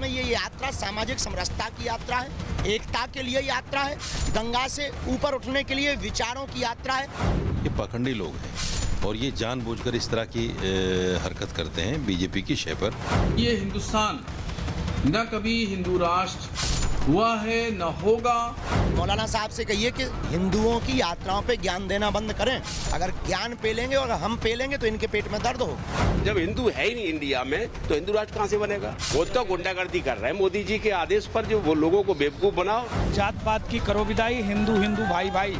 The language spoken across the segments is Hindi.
में ये यात्रा सामाजिक समरसता की यात्रा है, एकता के लिए यात्रा है, गंगा से ऊपर उठने के लिए विचारों की यात्रा है। ये पाखंडी लोग हैं और ये जानबूझकर इस तरह की हरकत करते हैं बीजेपी की शय पर। ये हिंदुस्तान न कभी हिंदू राष्ट्र हुआ है न होगा। मौलाना साहब से कहिए कि हिंदुओं की यात्राओं पे ज्ञान देना बंद करें। अगर ज्ञान पेलेंगे और हम पेलेंगे तो इनके पेट में दर्द हो। जब हिंदू है ही नहीं इंडिया में तो हिंदू राष्ट्र कहाँ से बनेगा? वो तो गुंडागर्दी कर रहे हैं मोदी जी के आदेश पर, जो वो लोगों को बेवकूफ बनाओ। जात पात की करो विदाई, हिंदू हिंदू भाई भाई।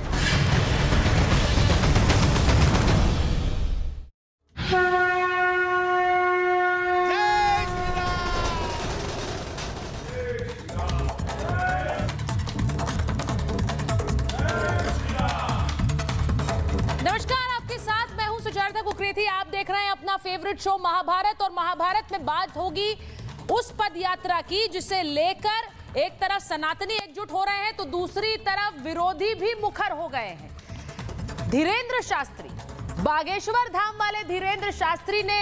आप देख रहे हैं अपना फेवरेट शो महाभारत, और महाभारत में बात होगी उस पद यात्रा की जिसे लेकर एक तरफ सनातनी एकजुट हो रहे हैं तो दूसरी तरफ विरोधी भी मुखर हो गए हैं। धीरेंद्र शास्त्री, बागेश्वर धाम वाले धीरेंद्र शास्त्री ने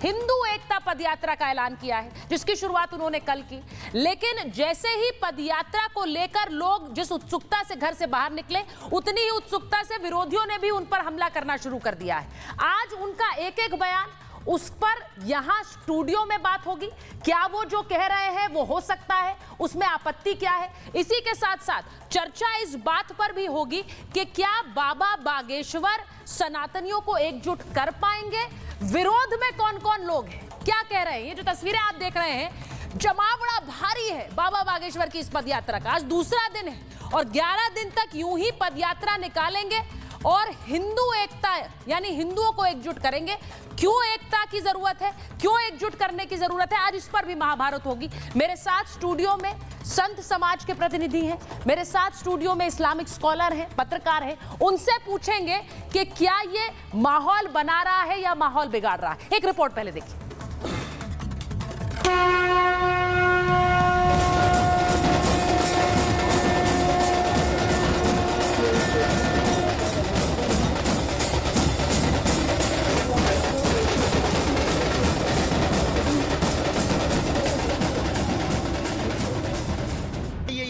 हिंदू एकता पदयात्रा का ऐलान किया है, जिसकी शुरुआत उन्होंने कल की। लेकिन जैसे ही पदयात्रा को लेकर लोग जिस उत्सुकता से घर से बाहर निकले, उतनी ही उत्सुकता से विरोधियों ने भी उन पर हमला करना शुरू कर दिया है। आज उनका एक एक बयान, उस पर यहां स्टूडियो में बात होगी। क्या वो जो कह रहे हैं वो हो सकता है, उसमें आपत्ति क्या है? इसी के साथ साथ चर्चा इस बात पर भी होगी कि क्या बाबा बागेश्वर सनातनियों को एकजुट कर पाएंगे? विरोध में कौन कौन लोग हैं, क्या कह रहे हैं? ये जो तस्वीरें आप देख रहे हैं, जमावड़ा भारी है बाबा बागेश्वर की इस पदयात्रा का। आज दूसरा दिन है और 11 दिन तक यूं ही पदयात्रा निकालेंगे और हिंदू एकता यानी हिंदुओं को एकजुट करेंगे। क्यों एकता की जरूरत है, क्यों एकजुट करने की जरूरत है, आज इस पर भी महाभारत होगी। मेरे साथ स्टूडियो में संत समाज के प्रतिनिधि हैं, मेरे साथ स्टूडियो में इस्लामिक स्कॉलर हैं, पत्रकार हैं। उनसे पूछेंगे कि क्या ये माहौल बना रहा है या माहौल बिगाड़ रहा है। एक रिपोर्ट पहले देखिए।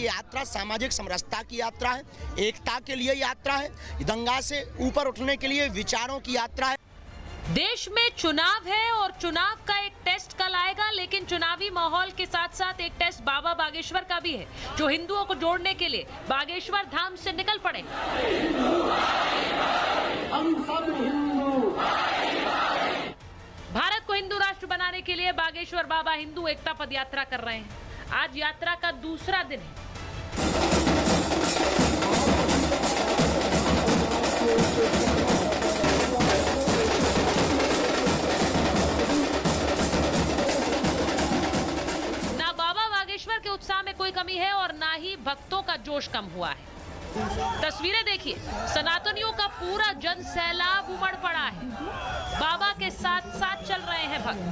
यात्रा सामाजिक समरसता की यात्रा है, एकता के लिए यात्रा है, गंगा से ऊपर उठने के लिए विचारों की यात्रा है। देश में चुनाव है और चुनाव का एक टेस्ट कल आएगा, लेकिन चुनावी माहौल के साथ साथ एक टेस्ट बाबा बागेश्वर का भी है, जो हिंदुओं को जोड़ने के लिए बागेश्वर धाम से निकल पड़े। भारत को हिंदू राष्ट्र बनाने के लिए बागेश्वर बाबा हिंदू एकता पदयात्रा कर रहे हैं। आज यात्रा का दूसरा दिन है। ना बाबा बागेश्वर के उत्साह में कोई कमी है और ना ही भक्तों का जोश कम हुआ है। तस्वीरें देखिए, सनातनियों का पूरा जन सैलाब उमड़ पड़ा है। बाबा के साथ साथ चल रहे हैं भक्त।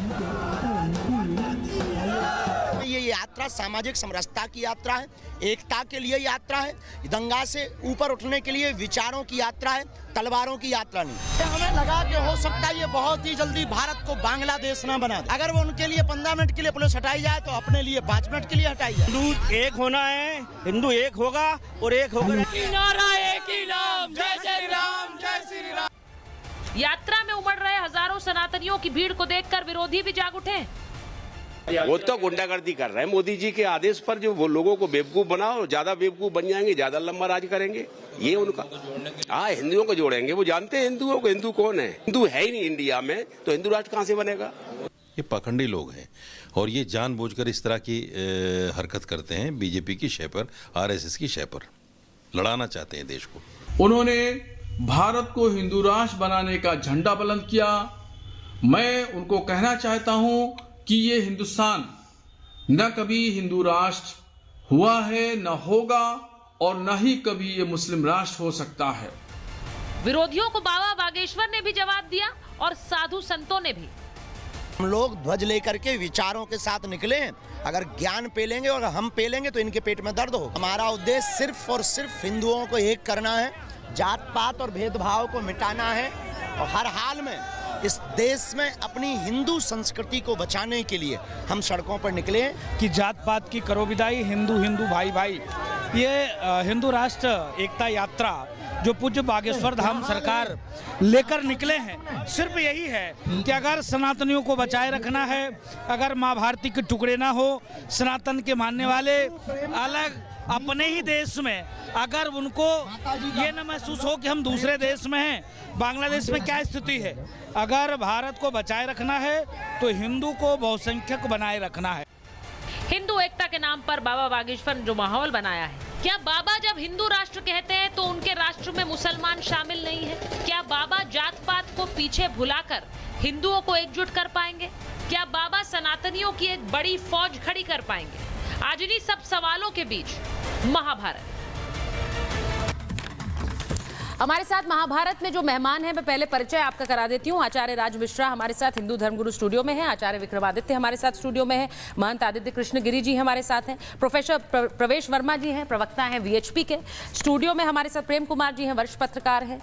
ये यात्रा सामाजिक समरसता की यात्रा है, एकता के लिए यात्रा है, गंगा से ऊपर उठने के लिए विचारों की यात्रा है, तलवारों की यात्रा नहीं। हमें लगा कि हो सकता है ये बहुत ही जल्दी भारत को बांग्लादेश ना बना दे। अगर वो उनके लिए 15 मिनट के लिए पुलिस हटाई जाए तो अपने लिए 5 मिनट के लिए हटाई जाए। हिंदू एक होना है, हिंदू एक होगा और एक होगा। नारा एक ही नाम, जय श्री राम, जय श्री राम। यात्रा में उमड़ रहे हजारों सनातनियों की भीड़ को देखकर विरोधी भी जाग उठे। वो तो गुंडागर्दी कर रहे हैं मोदी जी के आदेश पर, जो वो लोगों को बेवकूफ बनाओ। ज्यादा बेवकूफ बन जाएंगे, ज्यादा लंबा राज करेंगे, ये उनका। हाँ, हिंदुओं को जोड़ेंगे। वो जानते हैं हिंदुओं को, हिंदू कौन है? हिंदू है ही नहीं इंडिया में तो हिंदू राष्ट्र कहाँ से बनेगा? ये पाखंडी लोग हैं और ये जानबूझकर इस तरह की हरकत करते हैं बीजेपी की शय पर, आरएसएस की शय पर। लड़ाना चाहते हैं देश को। उन्होंने भारत को हिंदू राष्ट्र बनाने का झंडा बुलंद किया। मैं उनको कहना चाहता हूं कि ये हिंदुस्तान न कभी हिंदू राष्ट्र हुआ है, न होगा और न ही कभी ये मुस्लिम राष्ट्र हो सकता है। विरोधियों को बाबा बागेश्वर ने भी जवाब दिया और साधु संतों ने भी। हम लोग ध्वज लेकर के विचारों के साथ निकले हैं। अगर ज्ञान पेलेंगे और हम पेलेंगे तो इनके पेट में दर्द हो। हमारा उद्देश्य सिर्फ और सिर्फ हिंदुओं को एक करना है, जात पात और भेदभाव को मिटाना है और हर हाल में इस देश में अपनी हिंदू संस्कृति को बचाने के लिए हम सड़कों पर निकले हैं। कि जात पात की करो विदाई, हिंदू हिंदू भाई भाई। ये हिंदू राष्ट्र एकता यात्रा जो पूज्य बागेश्वर धाम सरकार लेकर निकले हैं, सिर्फ यही है कि अगर सनातनियों को बचाए रखना है, अगर माँ भारती के टुकड़े ना हो, सनातन के मानने वाले अलग अपने ही देश में अगर उनको ये न महसूस हो कि हम दूसरे देश में हैं। बांग्लादेश में क्या स्थिति है? अगर भारत को बचाए रखना है तो हिंदू को बहुसंख्यक बनाए रखना है। हिंदू एकता के नाम पर बाबा बागेश्वर ने जो माहौल बनाया है, क्या बाबा जब हिंदू राष्ट्र कहते हैं तो उनके राष्ट्र में मुसलमान शामिल नहीं है? क्या बाबा जात पात को पीछे भुलाकर हिंदुओं को एकजुट कर पाएंगे? क्या बाबा सनातनियों की एक बड़ी फौज खड़ी कर पाएंगे? आज इन्हीं सब सवालों के बीच महाभारत। हमारे साथ महाभारत में जो मेहमान हैं, मैं पहले परिचय आपका करा देती हूँ। आचार्य राज मिश्रा हमारे साथ हिंदू धर्मगुरु स्टूडियो में हैं। आचार्य विक्रमादित्य हमारे साथ स्टूडियो में हैं। महंत आदित्य कृष्ण गिरी जी हमारे साथ हैं। प्रोफेसर प्रवेश वर्मा जी हैं, प्रवक्ता हैं वीएचपी के। स्टूडियो में हमारे साथ प्रेम कुमार जी हैं, वरिष्ठ पत्रकार हैं।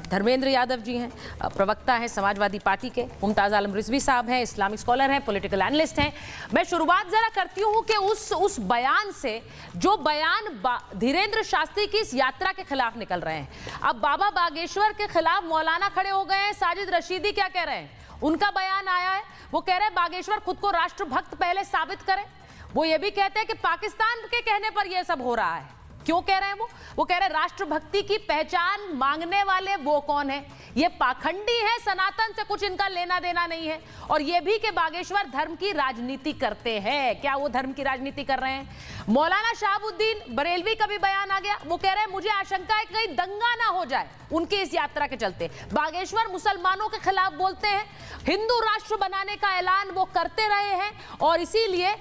धर्मेंद्र यादव जी हैं, प्रवक्ता हैं समाजवादी पार्टी के। मुमताज आलम रिजवी साहब हैं, इस्लामिक स्कॉलर हैं, पॉलिटिकल एनालिस्ट हैं। मैं शुरुआत जरा करती हूँ कि उस बयान से, जो बयान धीरेन्द्र शास्त्री की इस यात्रा के खिलाफ निकल रहे हैं। अब बाबा बागेश्वर के खिलाफ मौलाना खड़े हो गए हैं। साजिद रशीदी क्या कह रहे हैं? उनका बयान आया है, वो कह रहे हैं बागेश्वर खुद को राष्ट्रभक्त पहले साबित करें। वो ये भी कहते हैं कि पाकिस्तान के कहने पर यह सब हो रहा है। क्यों कह रहे हैं वो कह रहे हैं राष्ट्रभक्ति की पहचान मांगने वाले वो कौन है? ये पाखंडी है, सनातन से कुछ इनका लेना देना नहीं है। और ये भी कि बागेश्वर धर्म की राजनीति करते हैं। क्या वो धर्म की राजनीति कर रहे हैं? मौलाना शहाबुद्दीन बरेलवी का भी बयान आ गया। वो कह रहे हैं मुझे आशंका है कहीं दंगा ना हो जाए उनकी इस यात्रा के चलते। बागेश्वर मुसलमानों के खिलाफ बोलते हैं, हिंदू राष्ट्र बनाने का ऐलान वो करते रहे हैं और इसीलिए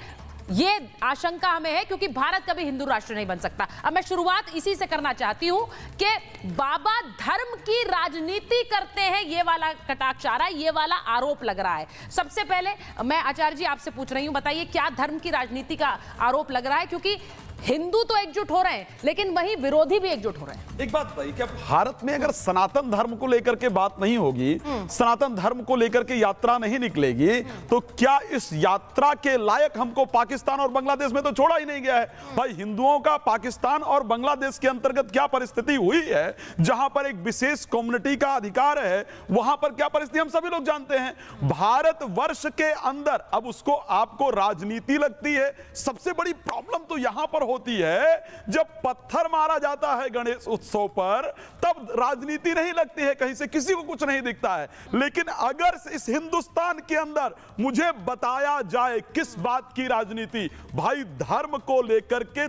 ये आशंका हमें है क्योंकि भारत कभी हिंदू राष्ट्र नहीं बन सकता। अब मैं शुरुआत इसी से करना चाहती हूं कि बाबा धर्म की राजनीति करते हैं, ये वाला कटाक्ष आ रहा है, ये वाला आरोप लग रहा है। सबसे पहले मैं आचार्य जी आपसे पूछ रही हूं, बताइए क्या धर्म की राजनीति का आरोप लग रहा है? क्योंकि हिंदू तो एकजुट हो रहे हैं लेकिन वहीं विरोधी भी एकजुट हो रहे हैं। एक बात बताइए, क्या भारत में अगर सनातन धर्म को लेकर के बात नहीं होगी, सनातन धर्म को लेकर के यात्रा नहीं निकलेगी, तो क्या इस यात्रा के लायक हमको पाकिस्तान और बांग्लादेश में तो छोड़ा ही नहीं गया है? भाई हिंदुओं का पाकिस्तान और बांग्लादेश के अंतर्गत क्या परिस्थिति हुई है, जहां पर एक विशेष कम्युनिटी का अधिकार है, वहां पर क्या परिस्थिति हम सभी लोग जानते हैं। भारत वर्ष के अंदर अब उसको आपको राजनीति लगती है। सबसे बड़ी प्रॉब्लम तो यहां पर होती है जब पत्थर मारा जाता है गणेश उत्सव पर, तब राजनीति नहीं लगती है, कहीं से किसी को कुछ नहीं दिखता है। लेकिन अगर इस हिंदुस्तान के अंदर मुझे बताया जाए किस बात की राजनीति, भाई धर्म को लेकर के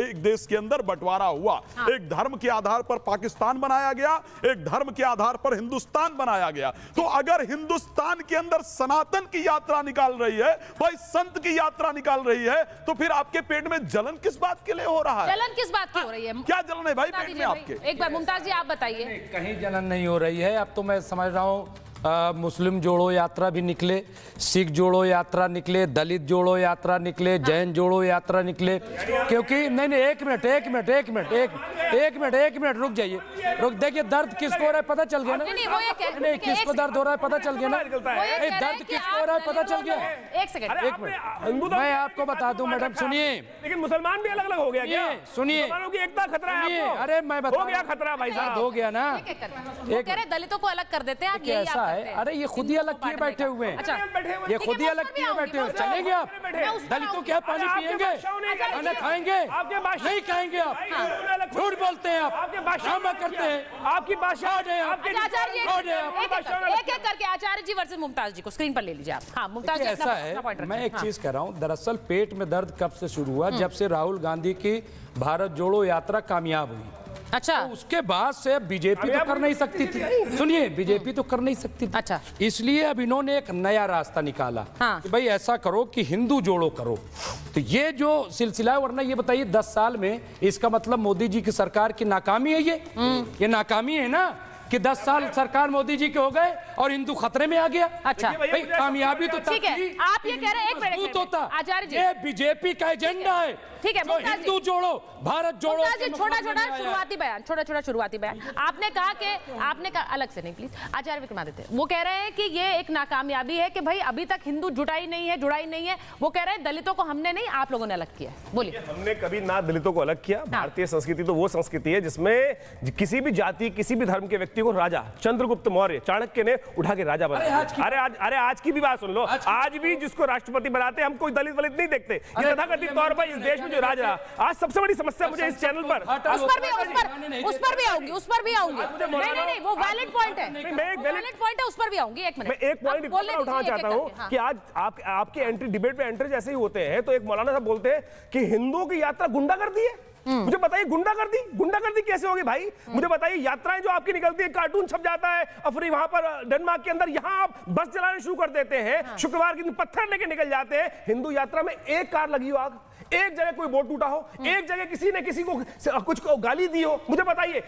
एक देश के अंदर बंटवारा हुआ। एक धर्म के आधार पर पाकिस्तान बनाया गया, एक धर्म के आधार पर हिंदुस्तान बनाया गया। तो अगर हिंदुस्तान के अंदर सनातन की यात्रा निकाल रही है, भाई संत की यात्रा निकाल रही है, तो फिर आपके पेट में जलन किस बात के लिए हो रहा है? जलन किस बात की हो रही है? क्या जलन है भाई पेट में आपके? एक बार मुमताज जी आप बताइए। कहीं जलन नहीं हो रही है। अब तो मैं समझ रहा हूँ मुस्लिम जोड़ो यात्रा भी निकले, सिख जोड़ो यात्रा निकले, दलित जोड़ो यात्रा निकले, जैन जोड़ो यात्रा निकले। क्योंकि नहीं एक मिनट रुक जाइए, देखिए दर्द किसको हो रहा है पता चल गया ना? नहीं किसको दर्द हो रहा है पता चल गया ना? दर्द किसको हो रहा है पता चल गया? एक मिनट मैं आपको बता दूं मैडम, सुनिए। लेकिन मुसलमान भी अलग अलग हो गया क्या? सुनिए, मुसलमानों की एकता खतरा है आपको? अरे मैं बता, हो गया खतरा भाई साहब, हो गया ना। वो कह रहे दलितों को अलग कर देते हैं आप, यही आप करते हैं। अरे ये खुद ही अलग किए बैठे हुए हैं। अच्छा, ये खुद ही अलग किए बैठे हुए। चलेंगे आप दलितों के यहाँ पानी पिएंगे, खाना खाएंगे? नहीं खाएंगे आप, झूठ बोलते हैं आप, ड्रामा करते हैं। आपकी भाषा एक एक करके आचार्य जी वर्सेस मुमताज जी को स्क्रीन पर ले लीजिए आप। हाँ मुमताज जी, ऐसा है, मैं एक चीज कह रहा हूँ, दरअसल पेट में दर्द कब से शुरू हुआ? जब से राहुल गांधी की भारत जोड़ो यात्रा कामयाब हुई। अच्छा, तो उसके बाद से बीजेपी तो कर नहीं सकती थी। सुनिए, बीजेपी तो कर नहीं सकती थी। अच्छा, इसलिए अब इन्होंने एक नया रास्ता निकाला। हाँ। कि भाई ऐसा करो कि हिंदू जोड़ो करो। तो ये जो सिलसिला है, वरना ये बताइए 10 साल में इसका मतलब मोदी जी की सरकार की नाकामी है ये नाकामी है ना कि 10 साल सरकार मोदी जी के हो गए और हिंदू खतरे में आ गया। अच्छा भाई कामयाबी तो ठीक है, आप ये कह रहे हैं एक मिनट होता। आचार्य जी, ये बीजेपी का एजेंडा है ठीक है, जो मुमताज जी। हिंदू जोड़ो भारत जोड़ो मुमताज जी, के छोटा मतलब में छोटा आया है। शुरुआती बयान आपने कहा अलग से नहीं प्लीज, आचार्य विक्रमादित्य वो कह रहे हैं कि ये एक नाकामयाबी है कि भाई अभी तक हिंदू जुड़ाई नहीं है। वो कह रहे हैं दलितों को हमने नहीं, आप लोगों ने अलग किया। बोलिए। हमने कभी ना दलितों को अलग किया। भारतीय संस्कृति तो वो संस्कृति है जिसमें किसी भी जाति, किसी भी धर्म के व्यक्ति को राजा, चंद्रगुप्त मौर्य, चाणक्य ने उठा के राजा बनाया। अरे आज की भी बात सुन लो। आज भी जिसको राष्ट्रपति बनाते हैं हम कोई दलित वलित नहीं देखते। ये तथाकथित तौर पर इस देश में जो राज रहा, आज सबसे बड़ी समस्या मुझे इस चैनल पर उस पर भी आऊंगी। नहीं, वो वैलिड पॉइंट है, वैलिड पॉइंट है, उस पर भी आऊंगी। एक मिनट, मैं एक पॉइंट उठाना चाहता हूं कि आज आपके एंट्री डिबेट पे एंट्री जैसे ही होते हैं तो एक मौलाना साहब बोलते हैं कि हिंदुओं की यात्रा गुंडागर्दी है। मुझे बताइए गुंडागर्दी कैसे होगी भाई? मुझे बताइए, यात्राएं जो आपकी निकलती है, कार्टून छप जाता है अफरी वहां पर डेनमार्क के अंदर, यहां आप बस चलाने शुरू कर देते हैं, शुक्रवार के दिन पत्थर लेके निकल जाते हैं। हिंदू यात्रा में एक कार लगी हो आग, एक जगह कोई बोट टूटा हो, एक जगह किसी ने किसी को कुछ गाली दी हो। मुझे बताइए,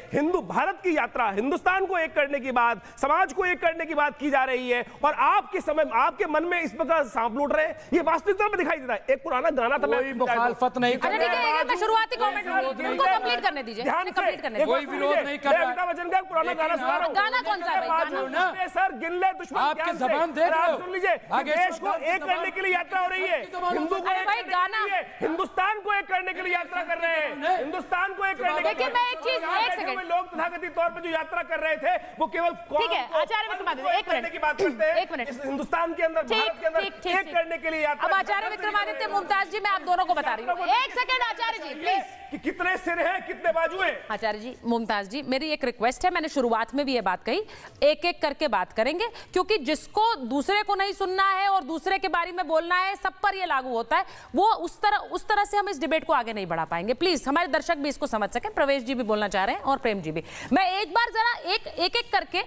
भारत की यात्रा हिंदुस्तान को एक करने की बात, समाज को एक करने की बात की जा रही है और आपके मन में इस प्रकार सांप लूट रहे हैं। ये वास्तविकता में दिखाई देता है। एक पुराना गाना था, कोई मुखालफत नहीं कर रहा है। मैं शुरुआती कमेंट उनको कंप्लीट करने दीजिए, कंप्लीट करने दीजिए। कोई विरोध नहीं कर रहा है। अमिताभ बच्चन का पुराना गाना सुना रहा हूं। गाना कौन सा है भाई? सर गिन ले दुश्मन आपके जबान देख रहे हो। सुन लीजिए, देश को एक करने के लिए यात्रा हो रही है। हिंदू को एक करने के लिए, हिंदुस्तान को एक करने के लिए यात्रा कर रहे हैं। हिंदुस्तान को एक करने के लिए। मैं एक चीज, एक सेकंड, लोग तथाकथित तौर पर जो यात्रा कर रहे थे वो केवल ठीक है आचार्य विक्रमादित्य, एक मिनट की बात करते हैं। एक मिनट, हिंदुस्तान के अंदर, भारत के अंदर एक करने के लिए यात्रा। अब आचार्य विक्रमादित्य, मुमताज जी, मैं आप दोनों को बता रही हूँ। एक सेकंड आचार्य जी प्लीज, कि कितने सिर हैं, कितने बाजू हैं। आचार्य जी, मुमताज जी, मेरी एक रिक्वेस्ट है, मैंने शुरुआत में भी ये बात कही, एक एक करके बात करेंगे क्योंकि जिसको दूसरे को नहीं सुनना है और दूसरे के बारे में बोलना है, सब पर ये लागू होता है। वो उस तरह से हम इस डिबेट को आगे नहीं बढ़ा पाएंगे। प्लीज हमारे दर्शक भी इसको समझ सकें। प्रवेश जी भी बोलना चाह रहे हैं और प्रेम जी भी। मैं एक बार जरा एक एक करके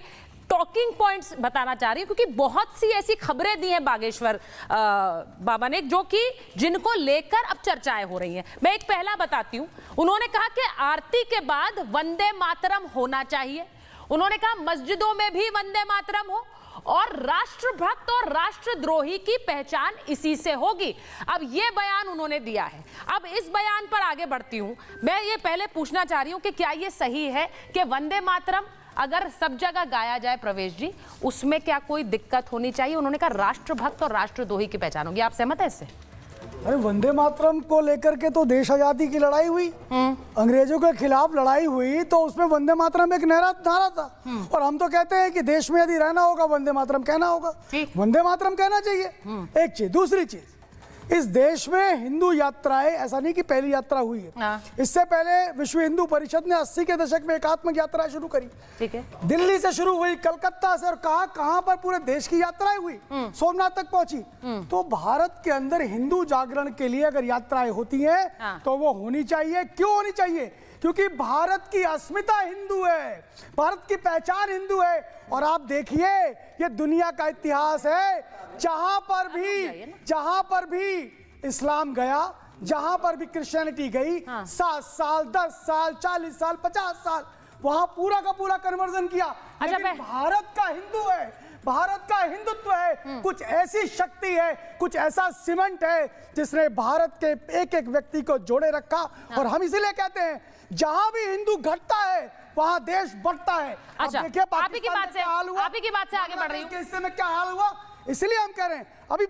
टॉकिंग पॉइंट्स बताना चाह रही हूं क्योंकि बहुत सी ऐसी खबरें दी हैं बागेश्वर बाबा ने जो कि जिनको लेकर अब चर्चाएं हो रही हैं। मैं एक पहला बताती हूं। उन्होंने कहा कि आरती के बाद वंदे मातरम होना चाहिए। उन्होंने कहा मस्जिदों में भी वंदे मातरम हो और राष्ट्रभक्त और राष्ट्रद्रोही की पहचान इसी से होगी। अब ये बयान उन्होंने दिया है। अब इस बयान पर आगे बढ़ती हूं। मैं ये पहले पूछना चाह रही हूं कि क्या ये सही है कि वंदे मातरम अगर सब जगह गाया जाए, प्रवेश जी, उसमें क्या कोई दिक्कत होनी चाहिए? उन्होंने कहा राष्ट्रभक्त और राष्ट्रद्रोही की पहचान होगी। आप सहमत है इससे? अरे वंदे मातरम को लेकर के तो देश आजादी की लड़ाई हुई, अंग्रेजों के खिलाफ लड़ाई हुई, तो उसमें वंदे मातरम एक नारा था। और हम तो कहते हैं कि देश में यदि रहना होगा वंदे मातरम कहना होगा, वंदे मातरम कहना चाहिए। एक चीज। दूसरी चीज, इस देश में हिंदू यात्राएं, ऐसा नहीं कि पहली यात्रा हुई है, इससे पहले विश्व हिंदू परिषद ने 80 के दशक में एकात्मक यात्रा शुरू करी। ठीक है, दिल्ली से शुरू हुई, कलकत्ता से, और कहां पर पूरे देश की यात्राएं हुई, सोमनाथ तक पहुंची। तो भारत के अंदर हिंदू जागरण के लिए अगर यात्राएं होती हैं तो वो होनी चाहिए। क्यों होनी चाहिए? क्योंकि भारत की अस्मिता हिंदू है, भारत की पहचान हिंदू है। और आप देखिए, ये दुनिया का इतिहास है, जहां पर भी इस्लाम गया, जहां पर भी क्रिश्चियनिटी गई, 7 साल, 10 साल, 40 साल, 50 साल, वहां पूरा का पूरा कन्वर्जन किया। लेकिन भारत का हिंदू है, भारत का हिंदुत्व है, कुछ ऐसी शक्ति है, कुछ ऐसा सीमेंट है जिसने भारत के एक एक व्यक्ति को जोड़े रखा। और हम इसीलिए कहते हैं, जहां भी हिंदू घटता है वहां देश बढ़ता है। अच्छा, देखिए आप ही की बात से आगे बढ़ रही हूं। इससे में क्या हाल हुआ, इसलिए हम कह रहे हैं अभी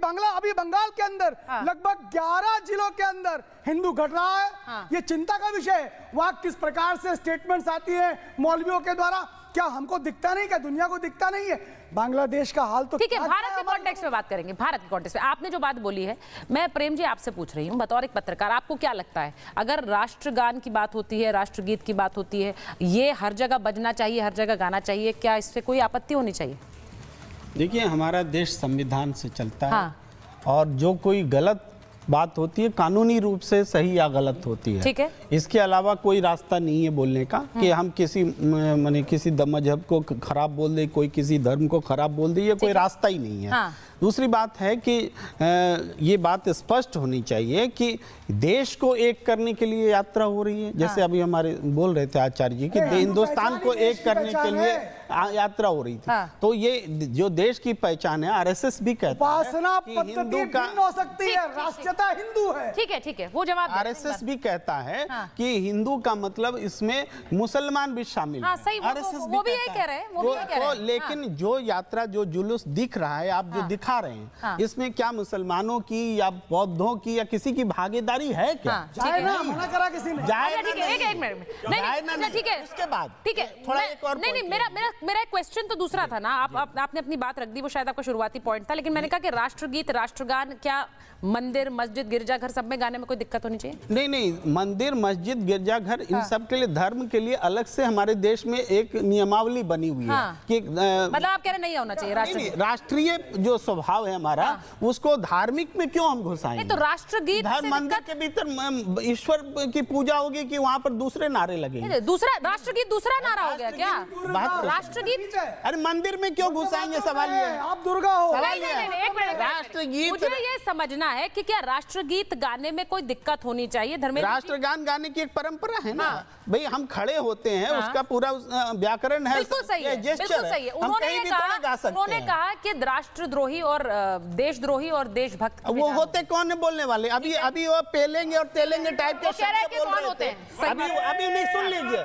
बंगाल के अंदर लगभग 11 जिलों के अंदर हिंदू घट रहा है। ये चिंता का विषय है। वहां किस प्रकार से स्टेटमेंट्स आती है मौलवियों के द्वारा, क्या हमको दिखता नहीं, क्या दुनिया को दिखता नहीं है? बांग्लादेश का हाल तो ठीक है। भारत के कॉन्टेक्स्ट में बात करेंगे। भारत के कॉन्टेक्स्ट में आपने जो बात बोली है, मैं प्रेम जी आपसे पूछ रही हूँ बतौर एक पत्रकार, आपको क्या लगता है अगर राष्ट्रगान की बात होती है, राष्ट्रगीत की बात होती है, ये हर जगह बजना चाहिए, हर जगह गाना चाहिए, क्या इससे कोई आपत्ति होनी चाहिए? देखिए, हमारा देश संविधान से चलता है और जो कोई गलत बात होती है कानूनी रूप से सही या गलत होती है। ठीक है। इसके अलावा कोई रास्ता नहीं है बोलने का कि हम किसी मजहब को खराब बोल दे, कोई किसी धर्म को खराब बोल दे, ये कोई रास्ता ही नहीं है। दूसरी बात है कि ये बात स्पष्ट होनी चाहिए कि देश को एक करने के लिए यात्रा हो रही है, जैसे अभी हमारे बोल रहे थे आचार्य जी कि हिंदुस्तान को एक करने के लिए यात्रा हो रही थी। तो ये जो देश की पहचान है, आरएसएस भी कहता है उपासना कि पद्धति हिंदू का, भिन्न हो सकती है, राष्ट्रीयता हिंदू है। ठीक है, वो जवाब आरएसएस भी कहता है कि हिंदू का मतलब इसमें मुसलमान भी शामिल है। सही, आरएसएस वो भी यही कह रहे हैं, वो भी यही कह रहे हैं। लेकिन जो यात्रा, जो जुलूस दिख रहा है, आप जो दिखा रहे हैं, इसमें क्या मुसलमानों की या बौद्धों की या किसी की भागीदारी है क्या? जाए ना, मना करा किसी ने। जाए ना, एक मिनट, नहीं, ठीक है, उसके बाद ठीक है, थोड़ा एक और नहीं, मेरा क्वेश्चन तो दूसरा था ना। आपने अपनी बात रख दी, वो शायद आपका शुरुआती पॉइंट था, लेकिन मैंने कहा कि राष्ट्रगीत, राष्ट्रगान क्या मंदिर, मस्जिद, गिरजाघर सब में गाने में कोई दिक्कत होनी चाहिए? नहीं, मंदिर, मस्जिद, गिरजाघर इन सब के लिए, धर्म के लिए अलग से हमारे देश में एक नियमावली बनी हुई है कि मतलब आप कह रहे नहीं होना चाहिए राष्ट्रगीत? राष्ट्रीय जो स्वभाव है हमारा, उसको धार्मिक में क्यों हम घुसाएंगे? तो राष्ट्रगीत मंदिर के भीतर ईश्वर की पूजा होगी कि वहाँ पर दूसरे नारे लगेंगे? दूसरा राष्ट्रगीत दूसरा नारा हो गया क्या? राष्ट्रगीत, अरे मंदिर में क्यों घुसाएंगे? सवाल ये है। आप दुर्गा हो। राष्ट्रगीत, मुझे ये समझना है कि क्या राष्ट्रगीत गाने में कोई दिक्कत होनी चाहिए? धर्मेंद्र, राष्ट्रगान गाने की एक परंपरा है ना भाई, हम खड़े होते हैं, उसका पूरा व्याकरण है, बिल्कुल सही है, बिल्कुल सही है। उन्होंने कहा कि राष्ट्रद्रोही और देशद्रोही और देशभक्त वो होते कौन है बोलने वाले? अभी वो पेलेंगे और तेलेंगे टाइप के शब्द बोल रहे होते हैं। अभी नहीं, सुन लीजिए,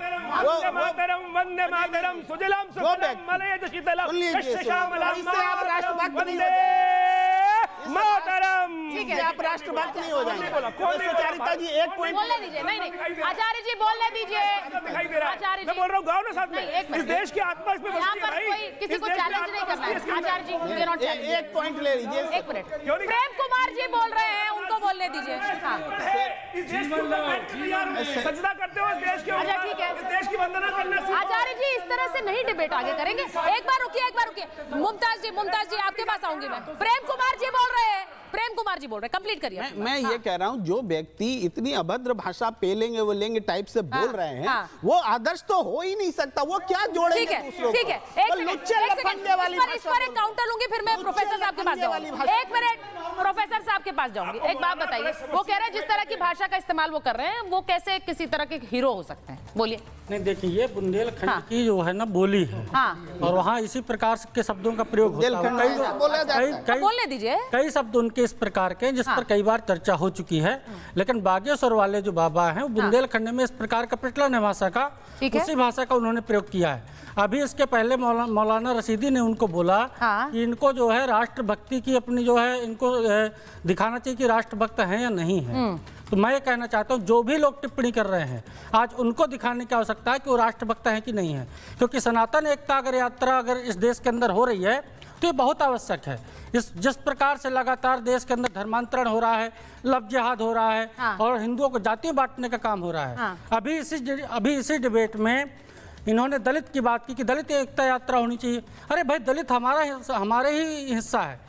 वंदे मातरम सुजलाम सुफलाम मलयज शीतलम आप राष्ट्रभक्त नहीं मातरम। ठीक है, आप राष्ट्रभक्त नहीं हो जाएंगे। सुचरिता जी एक पॉइंट बोलने दीजिए। नहीं, आचार्य जी बोलने दीजिए। दिखाई दे रहा है, मैं बोल रहा हूँ गाँव ना साथ में, इस देश की आत्मा इसमें यहाँ बसती है पर भाई। कोई किसी को चैलेंज नहीं करना है। आचार्य जी, एक पॉइंट ले लीजिए। एक मिनट, प्रेम कुमार जी बोल रहे हैं, उनको बोलने दीजिए। इस देश को सजदा करते हो, इस देश के, अच्छा ठीक है, इस देश की वंदना करने से। आचार्य जी इस तरह से नहीं डिबेट आगे करेंगे। एक बार रुकिए। मुमताज जी आपके पास आऊंगी मैं। प्रेम कुमार जी बोल रहे हैं, कंप्लीट करिए। मैं ये कह रहा हूँ, जो व्यक्ति इतनी अभद्र भाषा पेलेंगे वो लेंगे टाइप से बोल रहे हैं, वो आदर्श तो हो ही नहीं सकता। वो क्या जोड़ेंगे दूसरों को? ठीक है, इस पर एक काउंटर लूंगी, फिर मैं प्रोफेसर साहब के पास जाऊंगी। एक मिनट, प्रोफेसर साहब के पास जाऊंगी। एक बात बताइए, वो कह रहे हैं जिस तरह की भाषा का इस्तेमाल वो कर रहे हैं, वो कैसे किसी तरह के हीरो हो सकते हैं? बोलिए। नहीं, देखिए, ये बुंदेलखंड की जो है ना बोली है, और वहाँ इसी प्रकार के शब्दों का प्रयोग होता है। बोलने दीजिए। कई शब्द उनके इस प्रकार के, जिस पर कई बार चर्चा हो चुकी है, लेकिन बागेश्वर वाले जो बाबा हैं, वो बुंदेलखंड में इस प्रकार का प्रचलन है भाषा का, उसी भाषा का उन्होंने प्रयोग किया है। अभी इसके पहले मौलाना रशीदी ने उनको बोला कि इनको जो है राष्ट्रभक्ति की अपनी जो है, इनको दिखाना चाहिए कि राष्ट्रभक्त हैं या नहीं है। तो मैं ये कहना चाहता हूँ, जो भी लोग टिप्पणी कर रहे हैं, आज उनको दिखाने की आवश्यकता है कि वो राष्ट्रभक्त हैं कि नहीं है। क्योंकि सनातन एकता अगर यात्रा अगर इस देश के अंदर हो रही है, तो ये बहुत आवश्यक है। जिस प्रकार से लगातार देश के अंदर धर्मांतरण हो रहा है, लव जिहाद हो रहा है, और हिंदुओं को जातियां बांटने का काम हो रहा है। अभी इसी डिबेट में इन्होंने दलित की बात की कि दलित एकता यात्रा होनी चाहिए। अरे भाई, दलित हमारे ही हिस्सा है,